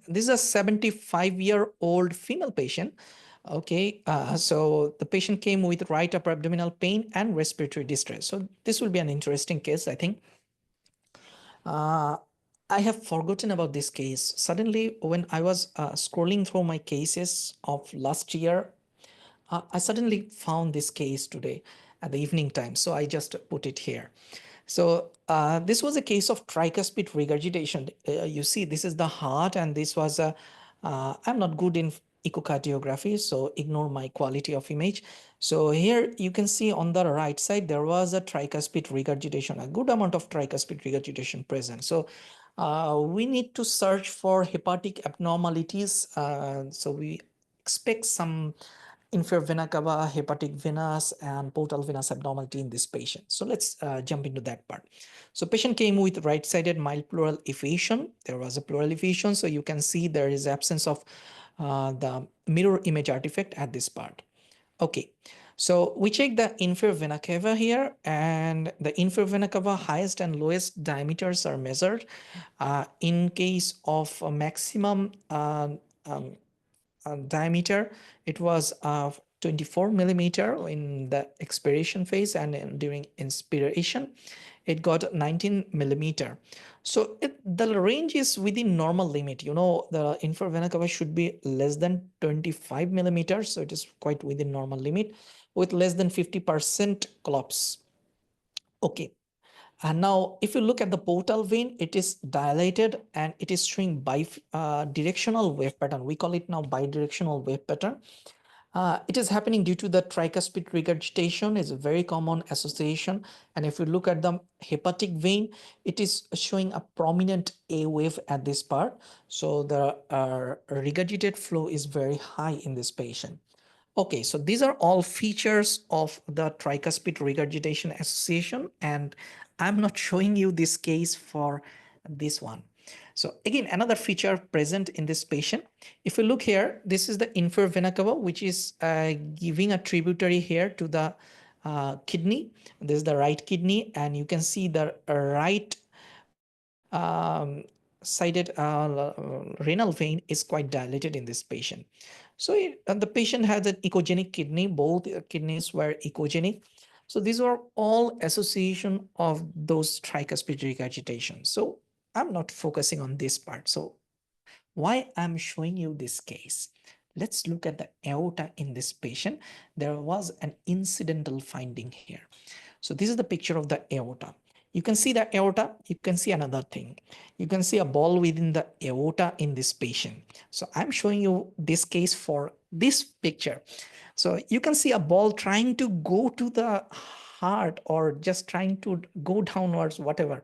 This is a 75-year-old female patient. Okay, so the patient came with right upper abdominal pain and respiratory distress. So this will be an interesting case, I think. Uh, I have forgotten about this case. Suddenly, when I was scrolling through my cases of last year, I suddenly found this case today at the evening time. So I just put it here. So this was a case of tricuspid regurgitation. You see, this is the heart, and this was a. I'm not good in echocardiography, so ignore my quality of image. So here you can see on the right side there was a tricuspid regurgitation, a good amount of tricuspid regurgitation present. So we need to search for hepatic abnormalities. So we expect some inferior vena cava, hepatic venous, and portal venous abnormality in this patient. So let's jump into that part. So patient came with right-sided mild pleural effusion. There was a pleural effusion, so you can see there is absence of the mirror image artifact at this part. Okay, so we check the inferior vena cava here, and the inferior vena cava highest and lowest diameters are measured. In case of a maximum um, diameter, it was 24 millimeter in the expiration phase, and during inspiration it got 19 millimeter. So the range is within normal limit. You know, the inferior vena cava should be less than 25 millimeters, so it is quite within normal limit with less than 50% collapse. Okay, and now, if you look at the portal vein, it is dilated and it is showing directional wave pattern. We call it now bidirectional wave pattern. It is happening due to the tricuspid regurgitation. Is a very common association. And if you look at the hepatic vein, it is showing a prominent A wave at this part. So the regurgitated flow is very high in this patient. Okay, so these are all features of the tricuspid regurgitation association, and I'm not showing you this case for this one. So again, another feature present in this patient. If you look here, this is the inferior vena cava, which is giving a tributary here to the kidney. This is the right kidney, and you can see the right sided renal vein is quite dilated in this patient. So the patient has an echogenic kidney. Both kidneys were echogenic. So these are all association of those tricuspid regurgitation. So I'm not focusing on this part. So why I'm showing you this case? Let's look at the aorta in this patient. There was an incidental finding here. So this is the picture of the aorta. You can see the aorta, you can see another thing. You can see a ball within the aorta in this patient. So I'm showing you this case for this picture. So you can see a ball trying to go to the heart or just trying to go downwards, whatever.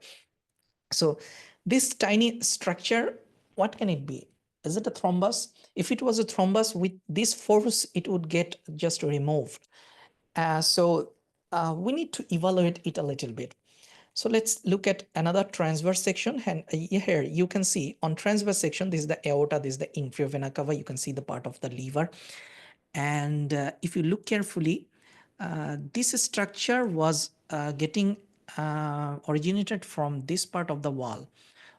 So this tiny structure, what can it be? Is it a thrombus? If it was a thrombus, with this force, it would get just removed. So we need to evaluate it a little bit. So let's look at another transverse section. And here you can see on transverse section, this is the aorta, this is the inferior vena cava. You can see the part of the liver. And if you look carefully, this structure was getting originated from this part of the wall.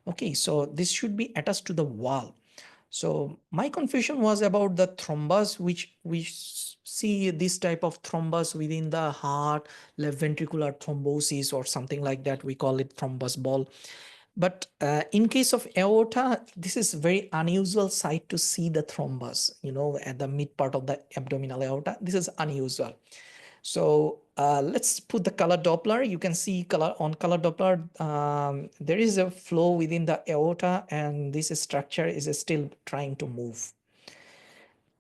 Okay, so this should be attached to the wall. So my confusion was about the thrombus, which we see this type of thrombus within the heart, left ventricular thrombosis or something like that. We call it thrombus ball. But in case of aorta, this is very unusual site to see the thrombus, you know, at the mid part of the abdominal aorta. This is unusual. So let's put the color Doppler. You can see color on color Doppler, there is a flow within the aorta and this structure is still trying to move.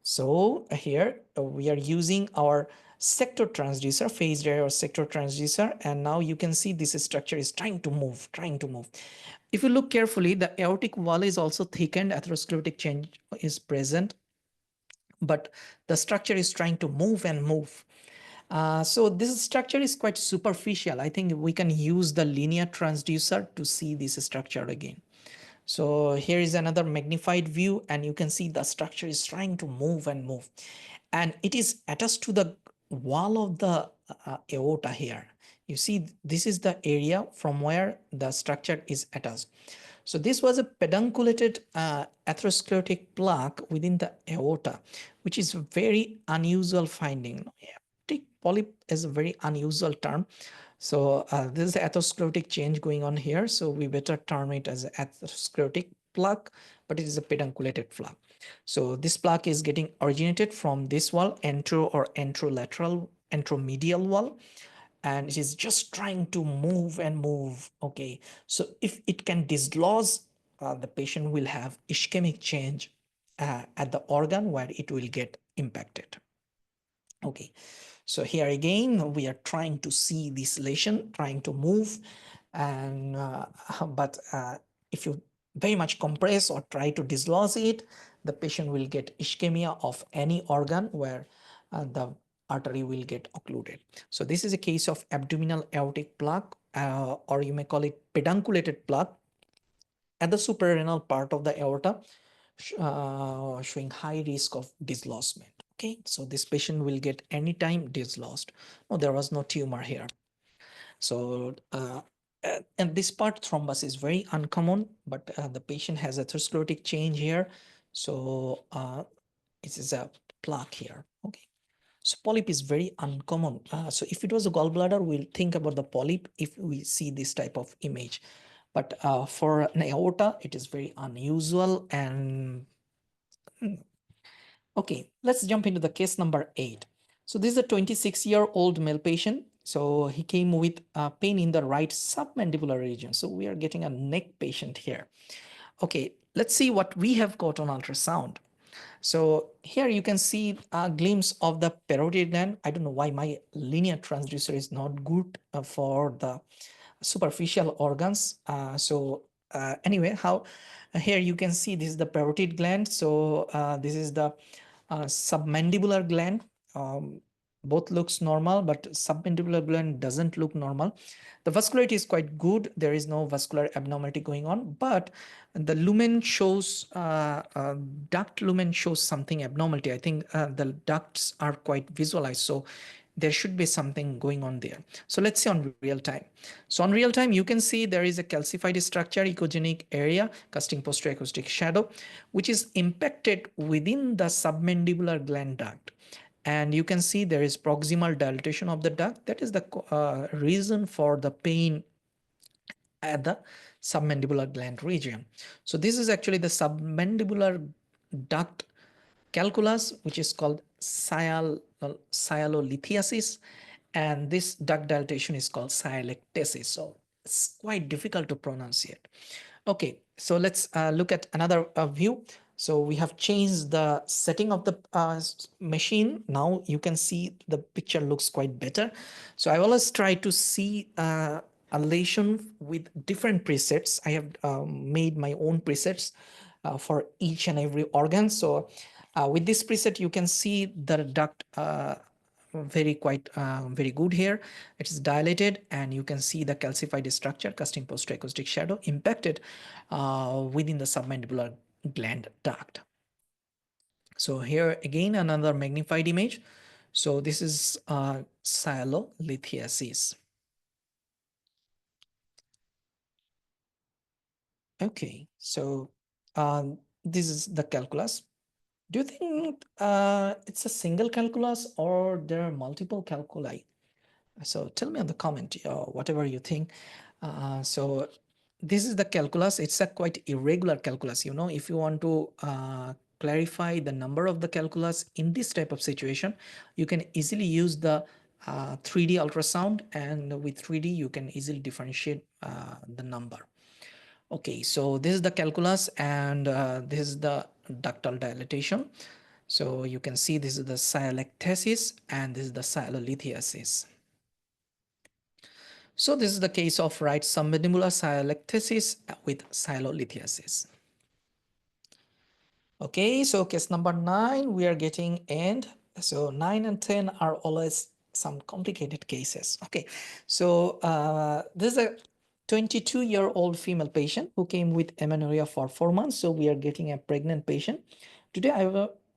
So here we are using our sector transducer, phased array or sector transducer, and now you can see this structure is trying to move. If you look carefully, the aortic wall is also thickened, atherosclerotic change is present, but the structure is trying to move and move. So this structure is quite superficial. I think we can use the linear transducer to see this structure again. So here is another magnified view, and you can see the structure is trying to move and move. And it is attached to the wall of the aorta here. You see, this is the area from where the structure is attached. So this was a pedunculated atherosclerotic plaque within the aorta, which is a very unusual finding. Hepatic polyp is a very unusual term. So this is the atherosclerotic change going on here. So we better term it as atherosclerotic plaque, but it is a pedunculated plaque. So this plaque is getting originated from this wall, entro or enterolateral, enteromedial wall, and it is just trying to move and move. Okay, so if it can dislodge, the patient will have ischemic change at the organ where it will get impacted. Okay, so here again we are trying to see this lesion trying to move, and but if you very much compress or try to dislodge it, the patient will get ischemia of any organ where the artery will get occluded. So this is a case of abdominal aortic plaque, or you may call it pedunculated plaque at the suprarenal part of the aorta, showing high risk of dislodgement. Okay, so this patient will get anytime dislodged. No, there was no tumor here. So, and this part thrombus is very uncommon, but the patient has atherosclerotic change here. So it is a plaque here. Okay. So polyp is very uncommon. So if it was a gallbladder, we'll think about the polyp if we see this type of image. But for an aorta, it is very unusual. And okay, let's jump into the case number 8. So this is a 26-year-old male patient. So he came with pain in the right submandibular region. So we are getting a neck patient here. Okay, let's see what we have got on ultrasound. So here you can see a glimpse of the parotid gland. I don't know why my linear transducer is not good for the superficial organs. Anyway, how here you can see this is the parotid gland. So this is the submandibular gland. Both looks normal, but submandibular gland doesn't look normal. The vascularity is quite good. There is no vascular abnormality going on, but the lumen shows, duct lumen shows something abnormality. I think the ducts are quite visualized. So there should be something going on there. So let's see on real time. So on real time, you can see there is a calcified structure, echogenic area, casting posterior acoustic shadow, which is impacted within the submandibular gland duct. And you can see there is proximal dilatation of the duct. That is the reason for the pain at the submandibular gland region. So this is actually the submandibular duct calculus, which is called sialolithiasis, and this duct dilatation is called sialectasis. So it's quite difficult to pronounce it. Okay, so let's look at another view. So we have changed the setting of the machine. Now you can see the picture looks quite better. So I always try to see a lesion with different presets. I have made my own presets for each and every organ. So with this preset, you can see the duct very good here. It is dilated, and you can see the calcified structure, casting posterior acoustic shadow, impacted within the submandibular gland duct. So here again another magnified image. So this is sialolithiasis. Okay, so this is the calculus. Do you think it's a single calculus or there are multiple calculi? So tell me on the comment, whatever you think. So this is the calculus. It's a quite irregular calculus. You know, if you want to clarify the number of the calculus in this type of situation, you can easily use the 3D ultrasound, and with 3D you can easily differentiate the number. Okay, so this is the calculus, and this is the ductal dilatation. So you can see this is the sialectasis and this is the sialolithiasis. So this is the case of right submandibular sialectasis with sialolithiasis. Okay, so case number 9, we are getting end. So 9 and 10 are always some complicated cases. Okay, so this is a 22-year-old female patient who came with amenorrhea for 4 months. So we are getting a pregnant patient. Today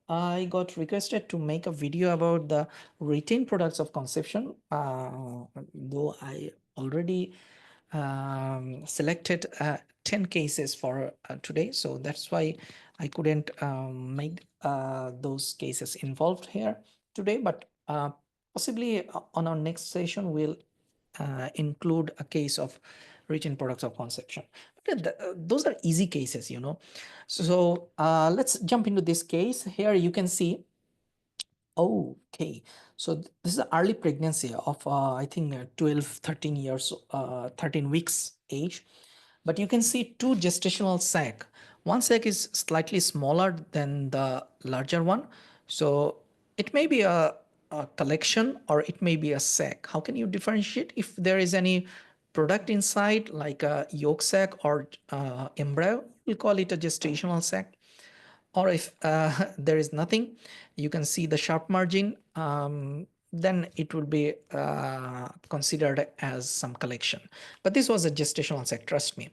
I got requested to make a video about the retained products of conception, though I already selected 10 cases for today. So that's why I couldn't make those cases involved here today, but possibly on our next session, we'll include a case of retained products of conception. But those are easy cases, you know. So let's jump into this case. Here you can see, okay, so this is an early pregnancy of I think 12, 13 years, 13 weeks age. But you can see two gestational sac. One sac is slightly smaller than the larger one. So it may be a collection or it may be a sac. How can you differentiate if there is any product inside like a yolk sac or embryo? We'll call it a gestational sac. Or if there is nothing, you can see the sharp margin, then it will be considered as some collection. But this was a gestational sac, trust me.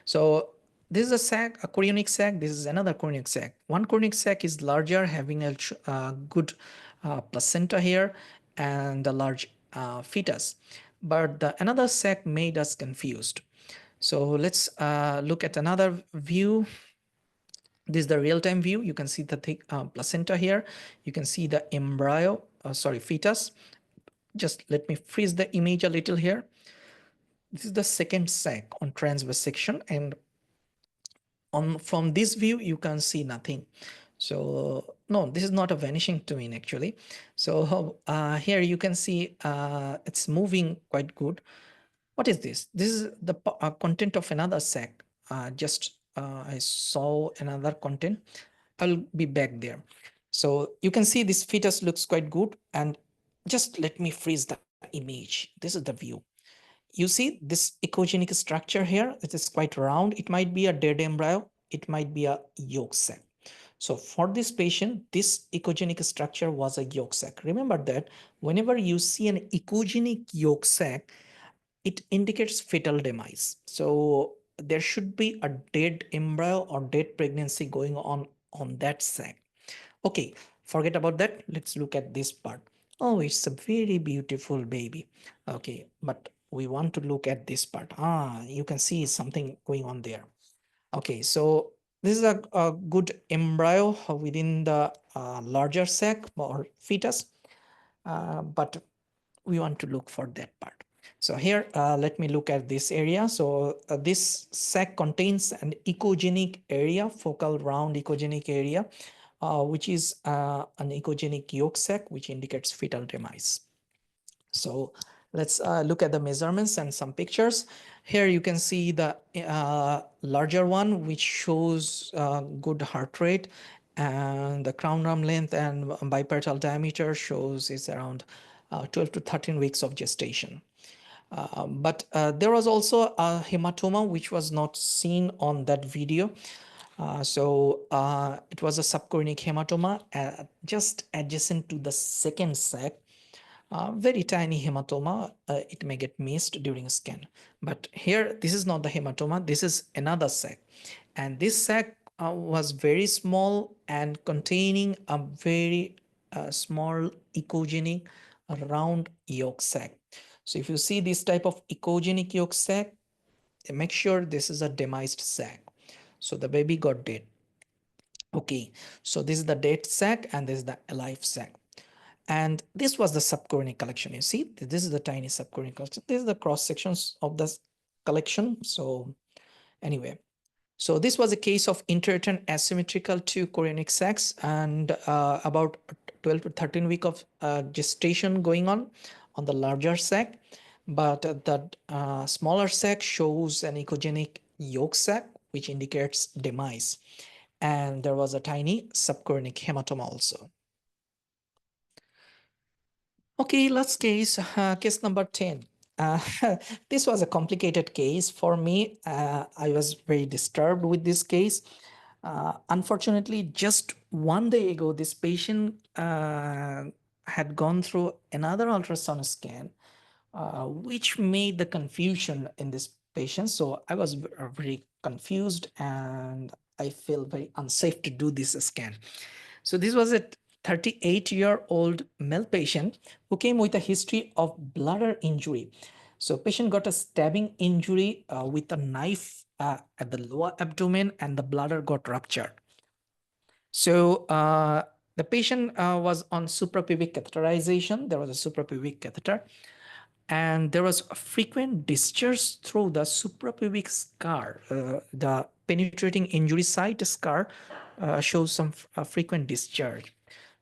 So this is a sac, a chorionic sac. This is another chorionic sac. One chorionic sac is larger, having a good placenta here and a large fetus. But the another sac made us confused. So let's look at another view. This is the real-time view. You can see the thick placenta here. You can see the embryo, fetus. Just let me freeze the image a little here. This is the second sac on transverse section, and from this view, you can see nothing. So no, this is not a vanishing twin actually. So here you can see it's moving quite good. What is this? This is the content of another sac. I saw another content. I'll be back there. So you can see this fetus looks quite good, and just let me freeze the image. This is the view. You see this echogenic structure here. It is quite round. It might be a dead embryo. It might be a yolk sac. So for this patient, this echogenic structure was a yolk sac. Remember that whenever you see an echogenic yolk sac, it indicates fetal demise. So there should be a dead embryo or dead pregnancy going on that sac. Okay, forget about that. Let's look at this part. Oh, it's a very beautiful baby. Okay, but we want to look at this part. You can see something going on there. Okay, so this is a good embryo within the larger sac or fetus, but we want to look for that part. So here, let me look at this area. So this sac contains an echogenic area, focal round echogenic area, which is an echogenic yolk sac, which indicates fetal demise. So let's look at the measurements and some pictures. Here you can see the larger one, which shows good heart rate, and the crown arm length and biparietal diameter shows is around 12 to 13 weeks of gestation. But there was also a hematoma which was not seen on that video. It was a subchorionic hematoma just adjacent to the second sac. Very tiny hematoma. It may get missed during scan. But here, this is not the hematoma. This is another sac. And this sac was very small and containing a very small echogenic round yolk sac. So if you see this type of echogenic yolk sac, make sure this is a demised sac. So the baby got dead. Okay, so this is the dead sac and this is the alive sac. And this was the subchorionic collection. You see, this is the tiny subchorionic collection. This is the cross sections of the collection. So anyway, so this was a case of intrauterine asymmetrical to chorionic sacs and about 12 to 13 week of gestation going on the larger sac. But the smaller sac shows an echogenic yolk sac, which indicates demise. and there was a tiny subchorionic hematoma also. Okay, last case, case number 10. Uh, this was a complicated case for me. I was very disturbed with this case. Unfortunately, just one day ago, this patient had gone through another ultrasound scan, which made the confusion in this patient. So I was very confused and I feel very unsafe to do this scan. So this was a 38-year-old male patient who came with a history of bladder injury. So patient got a stabbing injury with a knife at the lower abdomen and the bladder got ruptured. So the patient was on suprapubic catheterization. There was a suprapubic catheter and there was a frequent discharge through the suprapubic scar. The penetrating injury site scar shows some frequent discharge.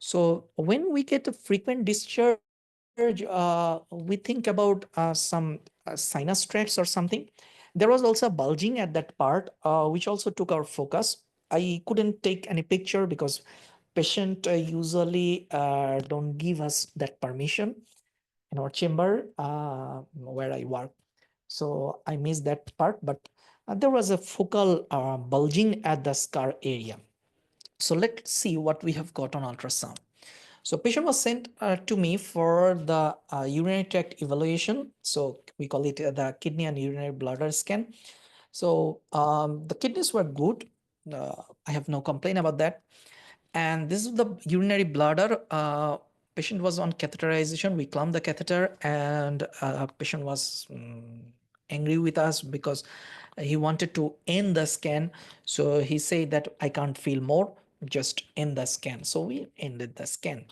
So when we get a frequent discharge, we think about some sinus tracts or something. There was also a bulging at that part, which also took our focus. I couldn't take any picture because patient usually don't give us that permission in our chamber where I work. So I missed that part, but there was a focal bulging at the scar area. So let's see what we have got on ultrasound. So patient was sent to me for the urinary tract evaluation. So we call it the kidney and urinary bladder scan. So the kidneys were good. I have no complaint about that. And this is the urinary bladder. Patient was on catheterization. We clamped the catheter and patient was angry with us because he wanted to end the scan. So he said that I can't feel more, just end the scan. So we ended the scan.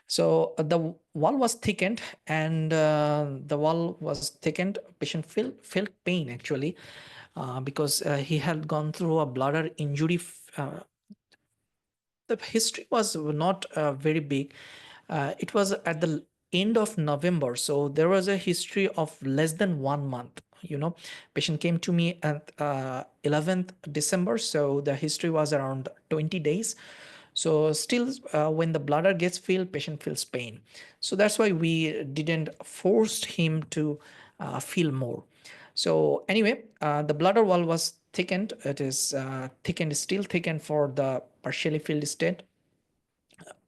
So the wall was thickened and the wall was thickened. Patient felt pain actually because he had gone through a bladder injury. The history was not very big. It was at the end of November, so there was a history of less than 1 month. Patient came to me at 11th December, so the history was around 20 days. So still, when the bladder gets filled, patient feels pain. So that's why we didn't force him to feel more. So anyway, the bladder wall was thickened. It is thickened, still thickened for the partially filled state.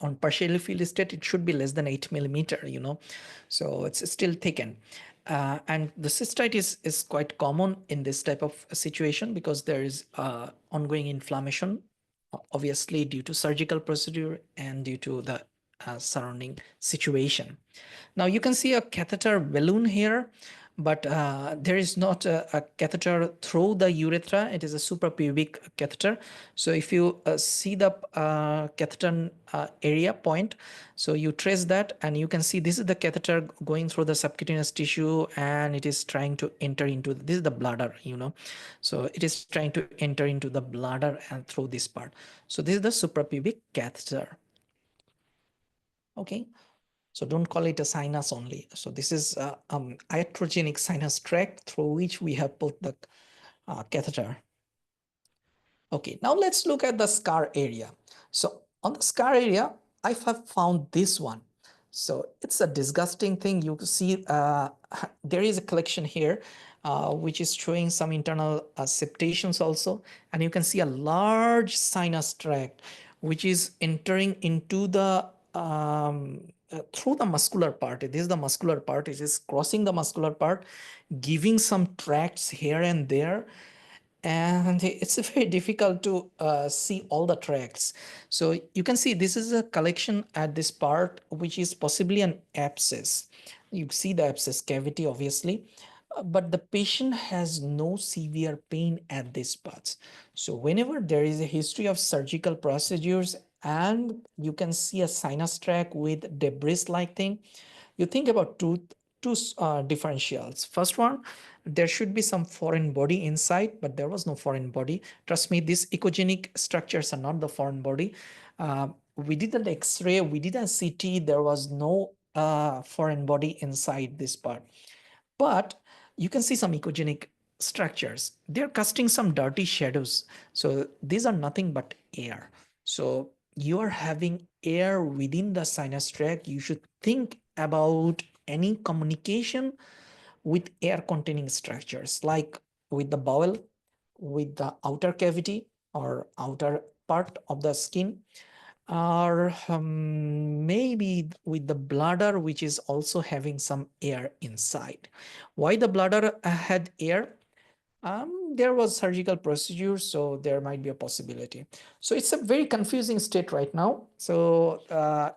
On partially filled state, it should be less than 8 millimeter, so it's still thickened. And the cystitis is quite common in this type of situation because there is ongoing inflammation, obviously due to surgical procedure and due to the surrounding situation. Now you can see a catheter balloon here, but there is not a catheter through the urethra. It is a suprapubic catheter. So if you see the catheter area point, so you trace that and you can see this is the catheter going through the subcutaneous tissue and it is trying to enter into, this is the bladder, so it is trying to enter into the bladder and through this part. So this is the suprapubic catheter. Okay. So don't call it a sinus only. So this is iatrogenic sinus tract through which we have put the catheter. Okay, now let's look at the scar area. So on the scar area, I have found this one. So it's a disgusting thing. You can see there is a collection here, which is showing some internal septations also. And you can see a large sinus tract, which is entering into the through the muscular part. This is the muscular part. It is crossing the muscular part, giving some tracts here and there, and it's very difficult to see all the tracts. So you can see this is a collection at this part, which is possibly an abscess. You see the abscess cavity, obviously, but the patient has no severe pain at these parts. So whenever there is a history of surgical procedures and you can see a sinus tract with debris like thing, you think about two differentials. First one, there should be some foreign body inside, but there was no foreign body. Trust me, these echogenic structures are not the foreign body. We did an X-ray, we did a CT, there was no foreign body inside this part. But you can see some echogenic structures, they're casting some dirty shadows. So these are nothing but air. So you are having air within the sinus tract. You should think about any communication with air containing structures, like with the bowel, with the outer cavity or outer part of the skin, or maybe with the bladder, which is also having some air inside. Why the bladder had air? There was surgical procedure, so there might be a possibility. So it's a very confusing state right now. So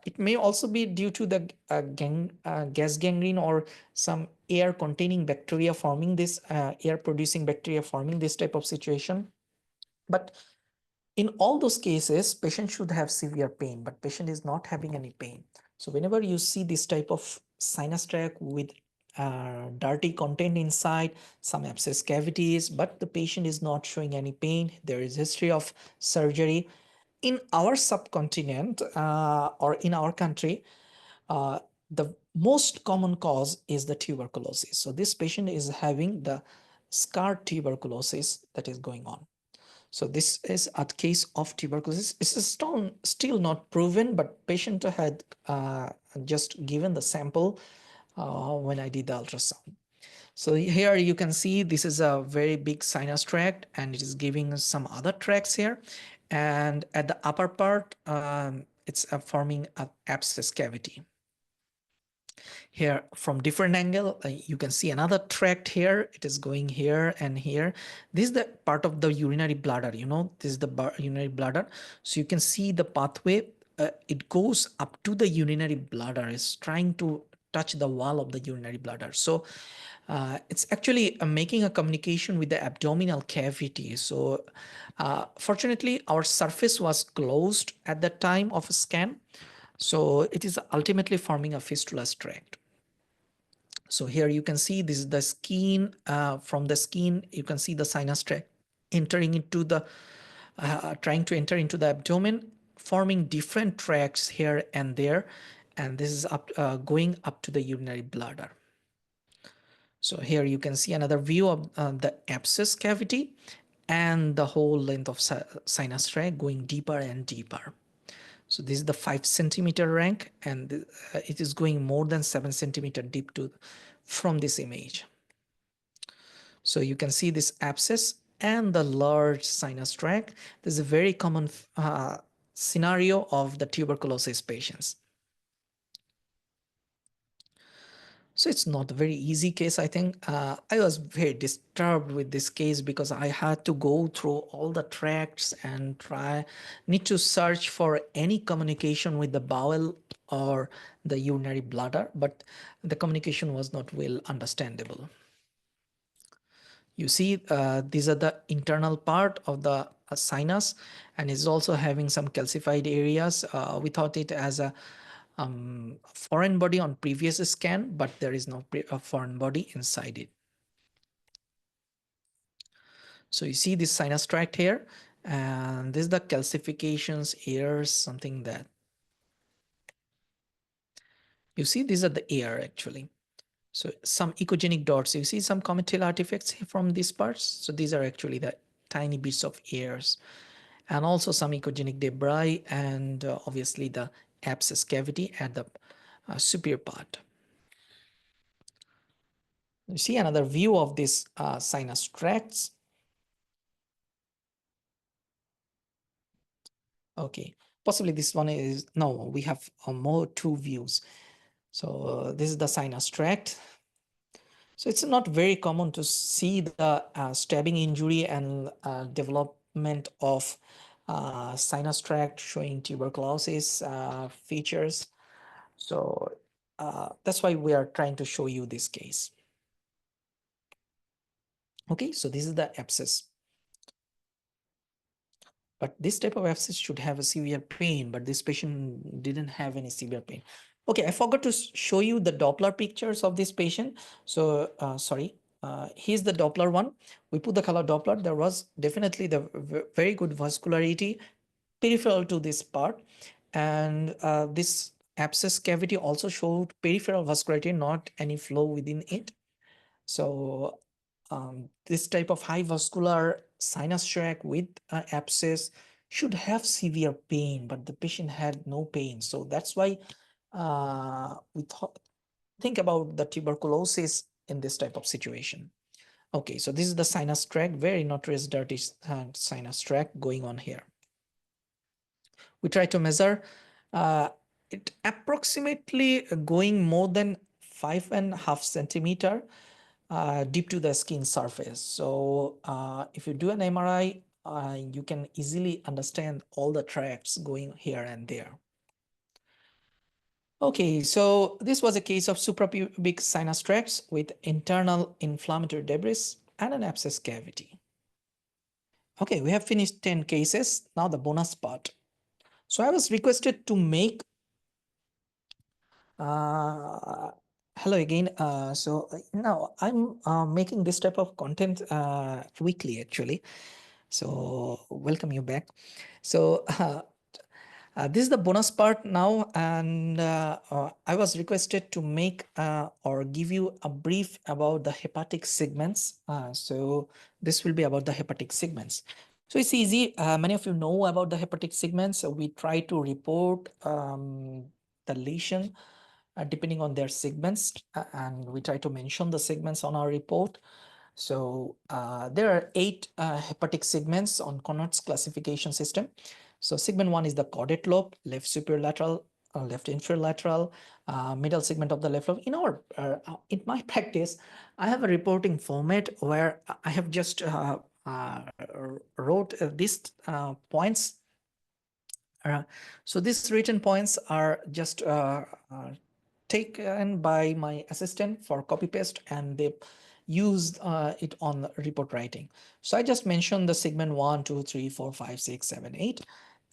it may also be due to the gas gangrene or some air containing bacteria forming this, air producing bacteria forming this type of situation. But in all those cases, patient should have severe pain, but patient is not having any pain. So whenever you see this type of sinus tract with dirty content inside, some abscess cavities, but the patient is not showing any pain, there is history of surgery. In our subcontinent or in our country, uh, the most common cause is the tuberculosis. So this patient is having the scar tuberculosis that is going on. So this is a case of tuberculosis. This is still not proven, but patient had just given the sample when I did the ultrasound. So here you can see this is a very big sinus tract, and it is giving some other tracts here. And at the upper part, it's forming an abscess cavity. Here from different angle, you can see another tract here. It is going here and here. This is the part of the urinary bladder. This is the urinary bladder. So you can see the pathway. It goes up to the urinary bladder. It's trying to touch the wall of the urinary bladder. So it's actually making a communication with the abdominal cavity. So fortunately, our surface was closed at the time of a scan. So it is ultimately forming a fistula tract. So here you can see this is the skin. From the skin, you can see the sinus tract entering into the, trying to enter into the abdomen, forming different tracts here and there. And this is going up to the urinary bladder. So here you can see another view of the abscess cavity and the whole length of sinus tract going deeper and deeper. So this is the 5 centimeter rank, and it is going more than 7 centimeter deep from this image. So you can see this abscess and the large sinus tract. This is a very common scenario of the tuberculosis patients. So it's not a very easy case, I think. I was very disturbed with this case because I had to go through all the tracts and need to search for any communication with the bowel or the urinary bladder, but the communication was not well understandable. You see, these are the internal part of the sinus, and it's also having some calcified areas. We thought it as a foreign body on previous scan, but there is no foreign body inside it. So you see this sinus tract here, and this is the calcifications, airs, something that. You see, these are the air actually. So some echogenic dots, you see some cometal artifacts from these parts. So these are actually the tiny bits of airs, and also some echogenic debris, and obviously the abscess cavity at the superior part. You see another view of this sinus tracts. Okay, possibly this one is, no, we have more two views. So this is the sinus tract. So it's not very common to see the stabbing injury and development of sinus tract showing tuberculosis features. So that's why we are trying to show you this case. Okay, so this is the abscess. But this type of abscess should have a severe pain, but this patient didn't have any severe pain. Okay, I forgot to show you the Doppler pictures of this patient. So sorry, here's the Doppler one. We put the color Doppler. There was definitely the very good vascularity peripheral to this part. And this abscess cavity also showed peripheral vascularity, not any flow within it. So this type of high vascular sinus tract with abscess should have severe pain, but the patient had no pain. So that's why we think about the tuberculosis in this type of situation. Okay, so this is the sinus tract, very notorious dirty sinus tract going on here. We try to measure it approximately going more than 5.5 centimeter deep to the skin surface. So if you do an MRI, you can easily understand all the tracts going here and there. Okay, so this was a case of suprapubic sinus tracts with internal inflammatory debris and an abscess cavity. Okay, we have finished 10 cases. Now the bonus part. So I was requested to make hello again. So now I'm making this type of content weekly actually. So welcome you back. So this is the bonus part now, and I was requested to make or give you a brief about the hepatic segments. So this will be about the hepatic segments. So it's easy. Many of you know about the hepatic segments. So we try to report the lesion depending on their segments, and we try to mention the segments on our report. So there are 8 hepatic segments on Conrad's classification system. So segment 1 is the caudate lobe, left superior lateral, left inferior lateral, middle segment of the left lobe. In my practice, I have a reporting format where I have just wrote these points. So these written points are just taken by my assistant for copy paste, and they used it on report writing. So I just mentioned the segment 1, 2, 3, 4, 5, 6, 7, 8,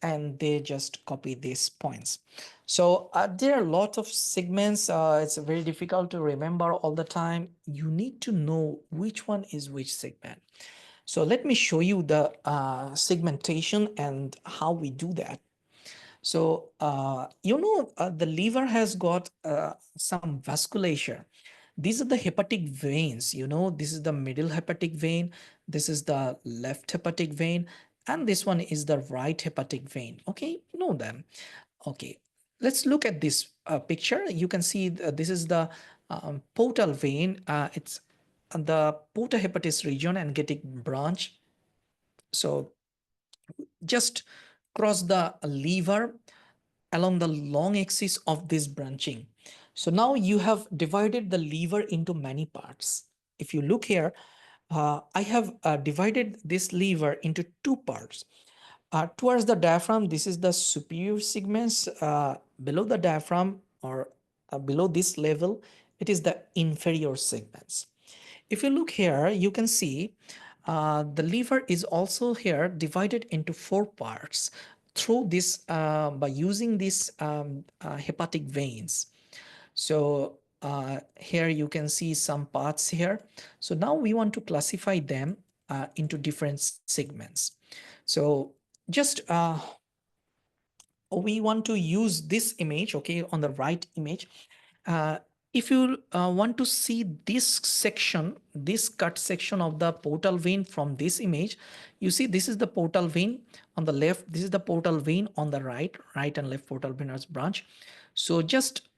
and they just copy these points. So there are a lot of segments. It's very difficult to remember all the time. You need to know which one is which segment. So let me show you the segmentation and how we do that. So, the liver has got some vasculature. These are the hepatic veins, this is the middle hepatic vein, this is the left hepatic vein, and this one is the right hepatic vein. Okay, you know them. Okay, let's look at this picture. You can see this is the portal vein. It's the porta hepatis region and getting branch. So just cross the liver along the long axis of this branching. So now you have divided the liver into many parts. If you look here, I have divided this liver into 2 parts. Towards the diaphragm, this is the superior segments. Below the diaphragm or below this level, it is the inferior segments. If you look here, you can see the liver is also here divided into 4 parts through this by using these hepatic veins. So here you can see some parts here. So now we want to classify them into different segments. So just we want to use this image, okay, on the right image. Uh, if you want to see this section, this cut section of the portal vein from this image, you see this is the portal vein on the left, this is the portal vein on the right and left portal vein as branch. So just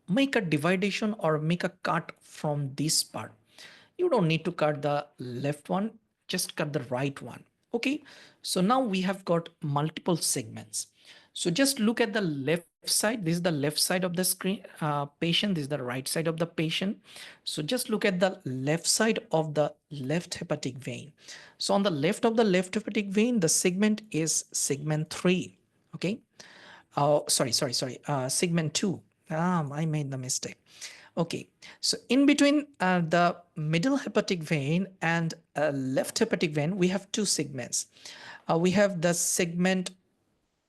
make a dividation or make a cut from this part. You don't need to cut the left one, just cut the right one. Okay, so now we have got multiple segments. So just look at the left side. This is the left side of the screen patient. This is the right side of the patient. So just look at the left side of the left hepatic vein. So on the left of the left hepatic vein, the segment is segment 3. Okay. Oh, sorry. Segment 2. I made the mistake. Okay, so in between the middle hepatic vein and left hepatic vein, we have 2 segments. We have the segment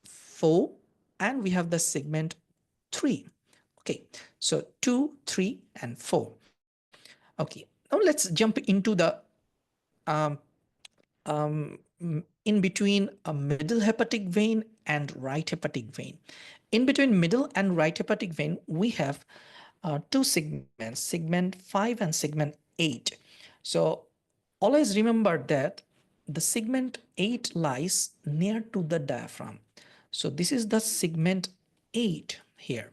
4 and we have the segment 3. Okay, so 2, 3, and 4. Okay, now let's jump into the um, in between a middle hepatic vein and right hepatic vein. In between middle and right hepatic vein, we have 2 segments, segment 5 and segment 8. So always remember that the segment 8 lies near to the diaphragm. So this is the segment 8 here,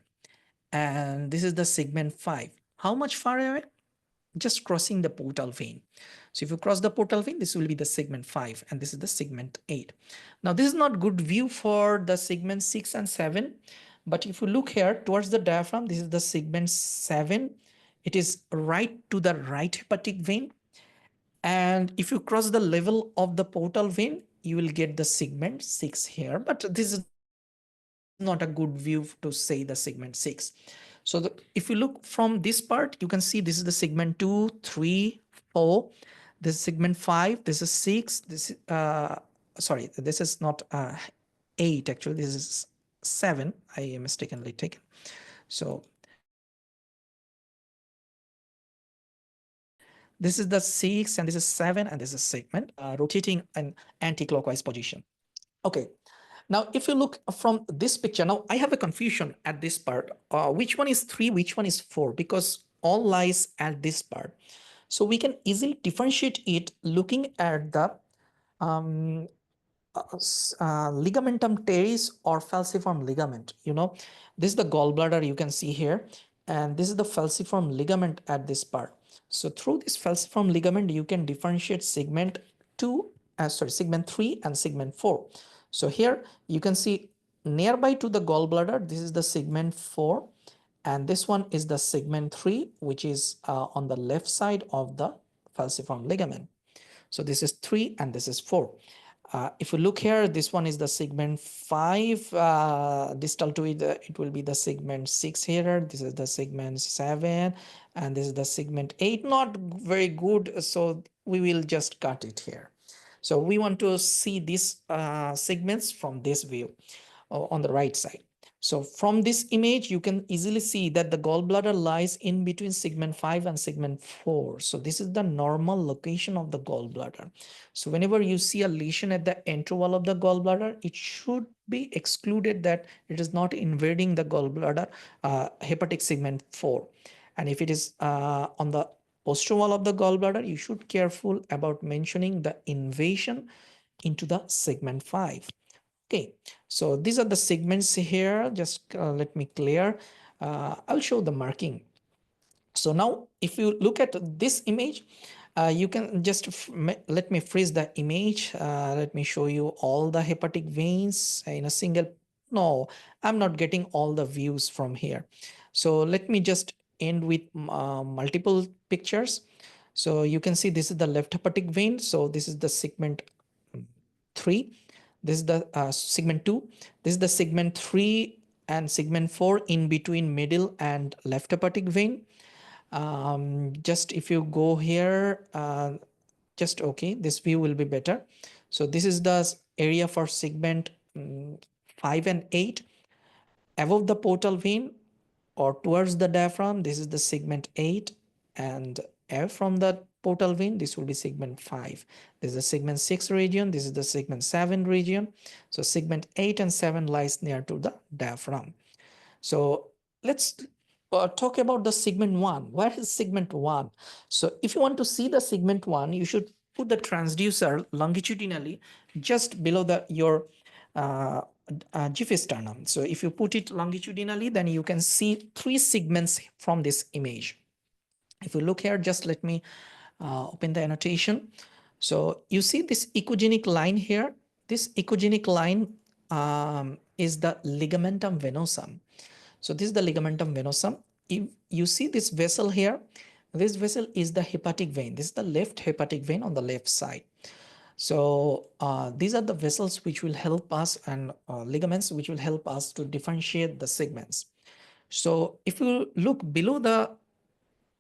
and this is the segment 5. How much far away? Just crossing the portal vein. So if you cross the portal vein, this will be the segment 5, and this is the segment 8. Now this is not good view for the segment 6 and 7, but if you look here towards the diaphragm, this is the segment 7. It is right to the right hepatic vein, and if you cross the level of the portal vein, you will get the segment 6 here, but this is not a good view to say the segment 6. So if you look from this part, you can see this is the segment 2, 3, 4. This is segment 5. This is 6. Sorry, this is not 8 actually. This is 7. I mistakenly taken. So this is the 6 and this is 7 and this is segment rotating in anti-clockwise position. Okay. Now, if you look from this picture, now I have a confusion at this part. Which one is 3, which one is 4? Because all lies at this part. So we can easily differentiate it looking at the um, ligamentum teres or falciform ligament. This is the gallbladder you can see here, and this is the falciform ligament at this part. So through this falciform ligament, you can differentiate segment 2, segment 3 and segment 4. So here you can see nearby to the gallbladder, this is the segment 4, and this one is the segment 3, which is on the left side of the falciform ligament. So this is 3 and this is 4. If you look here, this one is the segment 5. Distal to it, it will be the segment 6 here. This is the segment 7 and this is the segment 8. Not very good, so we will just cut it here. So we want to see these segments from this view on the right side. So from this image, you can easily see that the gallbladder lies in between segment 5 and segment 4. So this is the normal location of the gallbladder. So whenever you see a lesion at the interval of the gallbladder, it should be excluded that it is not invading the gallbladder hepatic segment 4. And if it is on the posterior wall of the gallbladder, you should careful about mentioning the invasion into the segment 5. Okay, so these are the segments here. Just let me clear. I'll show the marking. So now if you look at this image, you can just let me freeze the image. Let me show you all the hepatic veins in a single. No, I'm not getting all the views from here. So let me just end with multiple pictures. So you can see this is the left hepatic vein. So this is the segment 3. This is the segment 2. This is the segment 3 and segment 4 in between middle and left hepatic vein. Just if you go here, just okay, this view will be better. So this is the area for segment 5 and 8 above the portal vein or towards the diaphragm. This is the segment 8, and from the portal vein, this will be segment 5. This is the segment 6 region. This is the segment 7 region. So segment 8 and 7 lies near to the diaphragm. So let's talk about the segment 1. Where is segment 1? So if you want to see the segment 1, you should put the transducer longitudinally just below your Giffey-sternum. So if you put it longitudinally, then you can see 3 segments from this image. If you look here, just let me open the annotation. So you see this echogenic line here. This echogenic line is the ligamentum venosum. So this is the ligamentum venosum. If you see this vessel here, this vessel is the hepatic vein. This is the left hepatic vein on the left side. So these are the vessels which will help us, and ligaments which will help us to differentiate the segments. So if you look below the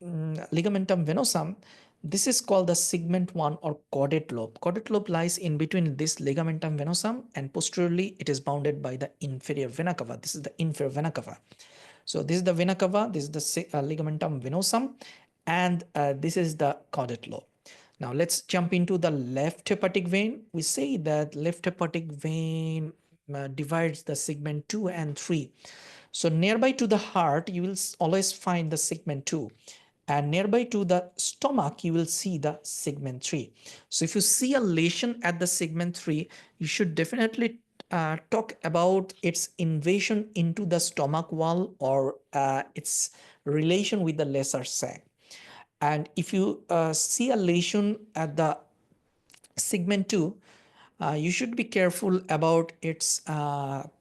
ligamentum venosum, this is called the segment 1 or caudate lobe. Caudate lobe lies in between this ligamentum venosum, and posteriorly it is bounded by the inferior vena cava. This is the inferior vena cava. So this is the vena cava, this is the ligamentum venosum, and this is the caudate lobe. Now let's jump into the left hepatic vein. We say that left hepatic vein divides the segment 2 and 3. So nearby to the heart, you will always find the segment 2. and nearby to the stomach, you will see the segment 3. So if you see a lesion at the segment 3, you should definitely talk about its invasion into the stomach wall or its relation with the lesser sac. And if you see a lesion at the segment 2, you should be careful about its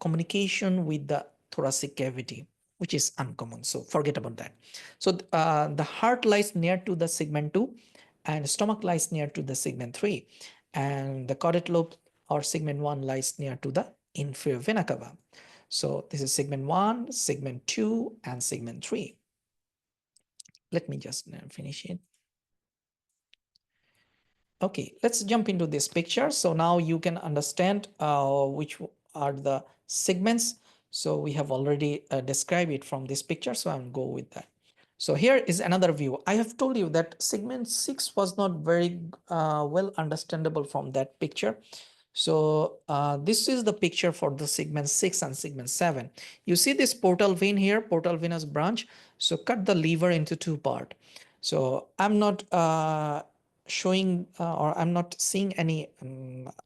communication with the thoracic cavity, which is uncommon. So forget about that. So the heart lies near to the segment 2 and stomach lies near to the segment 3. And the caudate lobe or segment 1 lies near to the inferior vena cava. So this is segment 1, segment 2, and segment 3. Let me just finish it. Okay, let's jump into this picture. So now you can understand which are the segments. So we have already described it from this picture. So I'm go with that. So here is another view. I have told you that segment 6 was not very well understandable from that picture. So this is the picture for the segment 6 and segment 7. You see this portal vein here, portal venous branch. So cut the liver into two parts. So I'm not showing or I'm not seeing any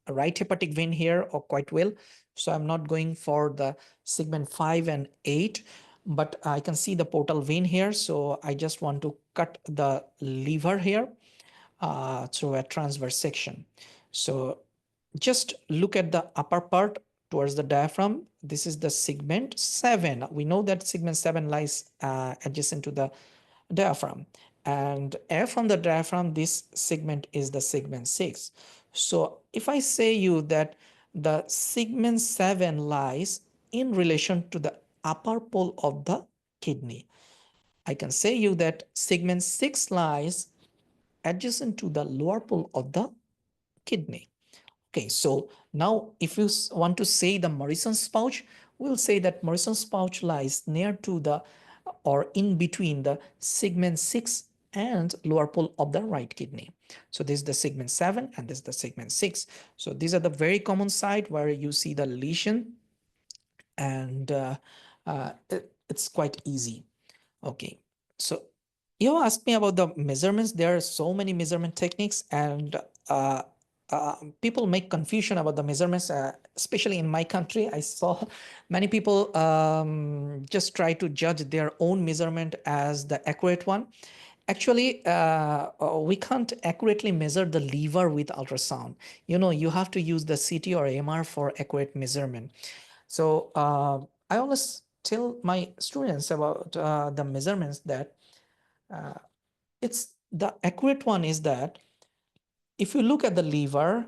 right hepatic vein here or quite well. So I'm not going for the segment 5 and 8, but I can see the portal vein here. So I just want to cut the liver here through a transverse section. So just look at the upper part towards the diaphragm. This is the segment 7. We know that segment 7 lies adjacent to the diaphragm, and air from the diaphragm, this segment is the segment 6. So if I say you that the segment 7 lies in relation to the upper pole of the kidney, I can say you that segment 6 lies adjacent to the lower pole of the kidney. Okay, so now if you want to say the Morrison's pouch, we'll say that Morrison's pouch lies near to the or in between the segment 6 and lower pole of the right kidney. So this is the segment 7 and this is the segment 6. So these are the very common site where you see the lesion, and it's quite easy. Okay, so you asked me about the measurements. There are so many measurement techniques, and people make confusion about the measurements, especially in my country. I saw many people just try to judge their own measurement as the accurate one. Actually, we can't accurately measure the liver with ultrasound. You know, you have to use the CT or MR for accurate measurement. So I always tell my students about the measurements that it's the accurate one is that if you look at the liver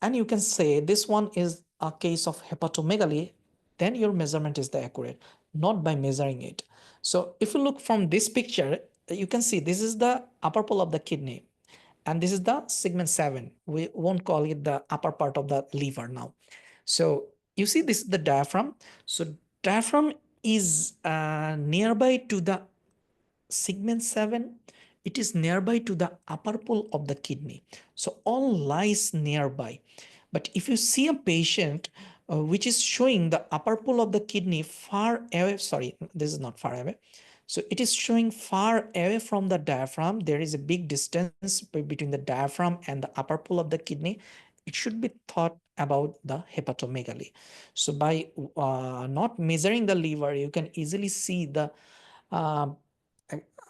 and you can say this one is a case of hepatomegaly, then your measurement is the accurate, not by measuring it. So if you look from this picture, you can see this is the upper pole of the kidney and this is the segment 7. We won't call it the upper part of the liver now. So you see this is the diaphragm. So diaphragm is nearby to the segment 7. It is nearby to the upper pole of the kidney. So all lies nearby. But if you see a patient which is showing the upper pole of the kidney far away, sorry, this is not far away. So it is showing far away from the diaphragm. There is a big distance between the diaphragm and the upper pole of the kidney. It should be thought about the hepatomegaly. So by not measuring the liver, you can easily see the uh,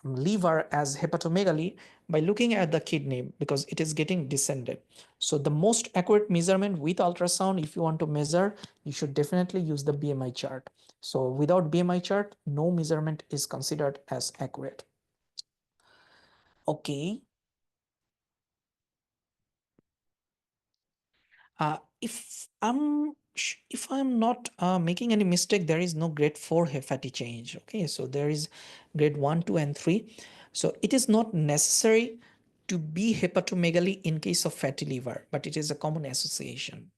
liver as hepatomegaly by looking at the kidney because it is getting descended. So the most accurate measurement with ultrasound, if you want to measure, you should definitely use the BMI chart. So without BMI chart, no measurement is considered as accurate. Okay. If I'm not making any mistake, there is no grade 4 fatty change. Okay, so there is grade 1, 2, and 3. So it is not necessary to be hepatomegaly in case of fatty liver, but it is a common association.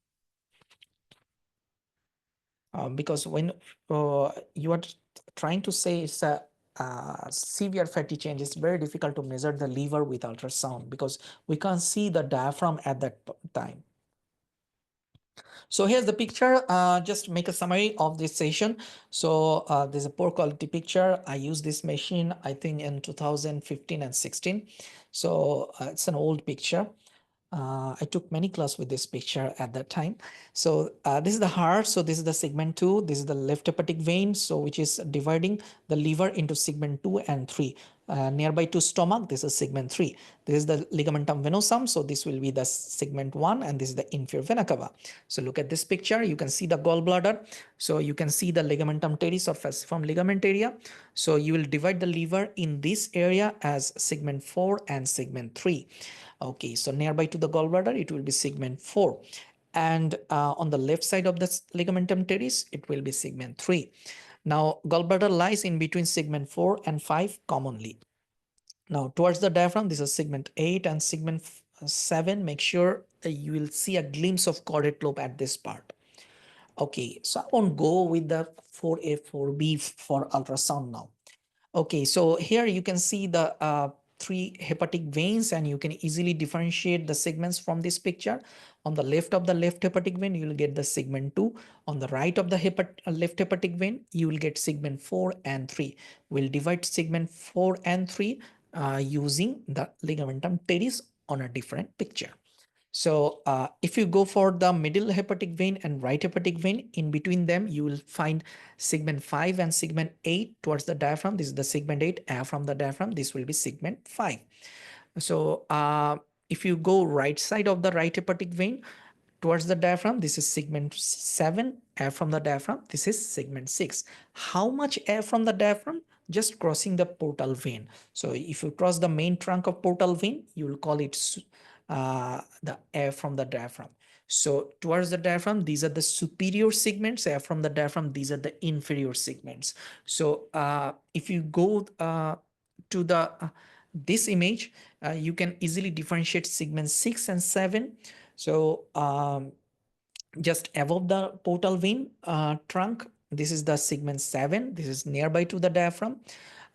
Because when you are trying to say it's a severe fatty change, it's very difficult to measure the liver with ultrasound because we can't see the diaphragm at that time. So here's the picture. Just make a summary of this session. So there's a poor quality picture. I used this machine, I think, in 2015 and 16. So it's an old picture. I took many classes with this picture at that time. So this is the heart. So this is the segment 2. This is the left hepatic vein. So which is dividing the liver into segment 2 and 3. Nearby to stomach, this is segment 3. This is the ligamentum venosum. So this will be the segment 1 and this is the inferior vena cava. So look at this picture. You can see the gallbladder. So you can see the ligamentum teres or falciform ligament area. So you will divide the liver in this area as segment 4 and segment 3. Okay, so nearby to the gallbladder, it will be segment 4. And on the left side of the ligamentum teres, it will be segment 3. Now, gallbladder lies in between segment 4 and 5 commonly. Now, towards the diaphragm, this is segment 8 and segment 7. Make sure you will see a glimpse of chordate lobe at this part. Okay, so I won't go with the 4A, 4B for ultrasound now. Okay, so here you can see the 3 hepatic veins and you can easily differentiate the segments from this picture. On the left of the left hepatic vein, you will get the segment 2. On the right of the left hepatic vein, you will get segment 4 and 3. We'll divide segment 4 and 3 using the ligamentum teres on a different picture. So if you go for the middle hepatic vein and right hepatic vein, in between them, you will find segment 5 and segment 8 towards the diaphragm. This is the segment 8 from the diaphragm. This will be segment 5. So if you go right side of the right hepatic vein towards the diaphragm, this is segment 7. Air from the diaphragm, this is segment 6. How much air from the diaphragm? Just crossing the portal vein. So if you cross the main trunk of portal vein, you will call it the air from the diaphragm. So towards the diaphragm, these are the superior segments. Air from the diaphragm, these are the inferior segments. So if you go to the this image, you can easily differentiate segments 6 and 7. So just above the portal vein trunk, this is the segment 7. This is nearby to the diaphragm.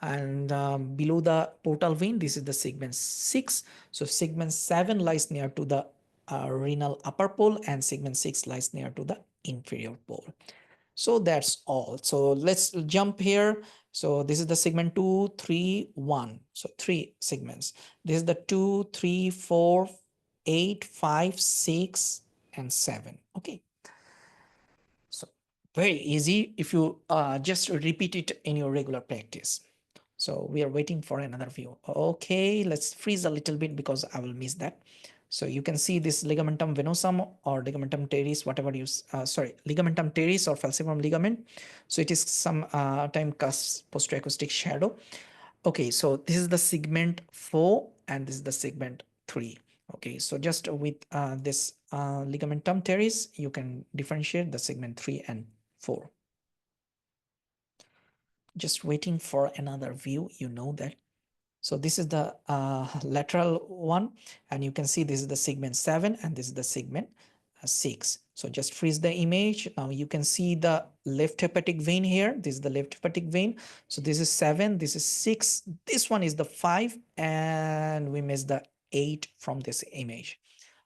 And below the portal vein, this is the segment 6. So segment 7 lies near to the renal upper pole and segment 6 lies near to the inferior pole. So that's all. So let's jump here. So this is the segment 2, 3, 1. So 3 segments. This is the 2, 3, 4, 8, 5, 6, and 7. Okay. So very easy if you just repeat it in your regular practice. So we are waiting for another view. Okay, let's freeze a little bit because I will miss that. So you can see this ligamentum venosum or ligamentum teres, whatever you, ligamentum teres or falciform ligament. So it is some time cusp postoacoustic shadow. Okay, so this is the segment 4 and this is the segment 3. Okay, so just with this ligamentum teres, you can differentiate the segment 3 and 4. Just waiting for another view, you know that. So this is the lateral one, and you can see this is the segment 7 and this is the segment 6. So just freeze the image. Now you can see the left hepatic vein here. This is the left hepatic vein. So this is 7, this is 6, this one is the 5, and we missed the 8 from this image.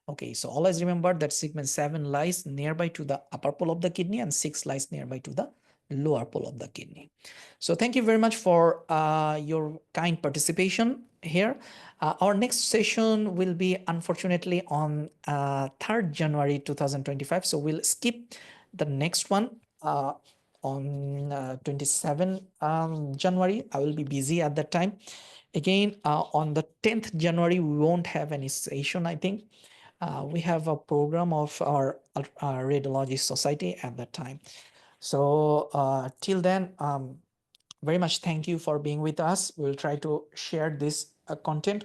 Okay, so always remember that segment 7 lies nearby to the upper pole of the kidney and 6 lies nearby to the lower pole of the kidney. So thank you very much for your kind participation here. Our next session will be unfortunately on 3rd January 2025. So we'll skip the next one on 27 January. I will be busy at that time. Again, on the 10th January, we won't have any session, I think. We have a program of our Radiology Society at that time. So till then, very much thank you for being with us. We'll try to share this content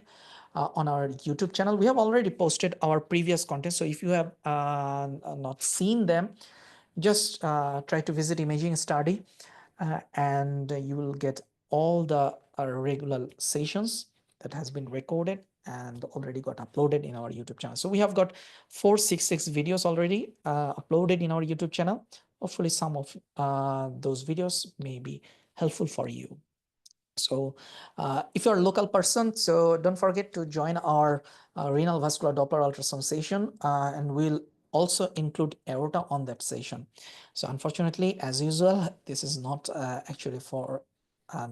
on our YouTube channel. We have already posted our previous content. So if you have not seen them, just try to visit Imaging Study and you will get all the regular sessions that has been recorded and already got uploaded in our YouTube channel. So we have got 466 videos already uploaded in our YouTube channel. Hopefully some of those videos may be helpful for you. So if you're a local person, so don't forget to join our renal vascular Doppler ultrasound session and we'll also include aorta on that session. So unfortunately, as usual, this is not actually for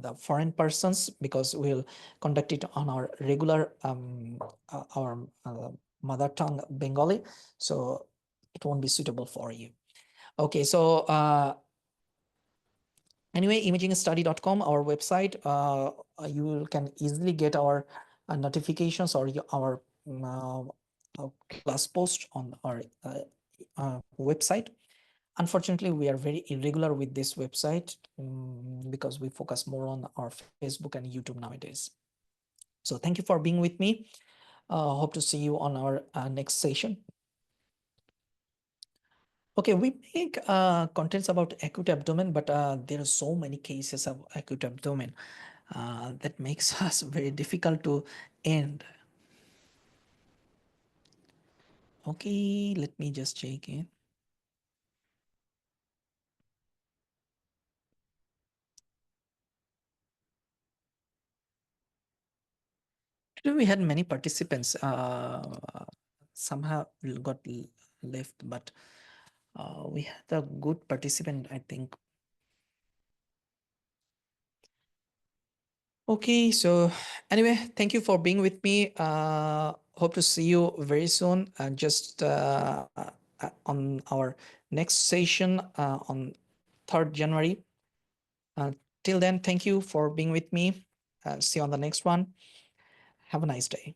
the foreign persons, because we'll conduct it on our regular our mother tongue Bengali, so it won't be suitable for you. Okay, so anyway, imagingstudy.com, our website, you can easily get our notifications or our class post on our website. Unfortunately, we are very irregular with this website because we focus more on our Facebook and YouTube nowadays. So thank you for being with me. Hope to see you on our next session. Okay, we make contents about acute abdomen, but there are so many cases of acute abdomen that makes us very difficult to end. Okay, let me just check in. Today we had many participants. Somehow got left, but we had a good participant, I think. Okay, so anyway, thank you for being with me. Hope to see you very soon. Just on our next session on 3rd January. Till then, thank you for being with me. See you on the next one. Have a nice day.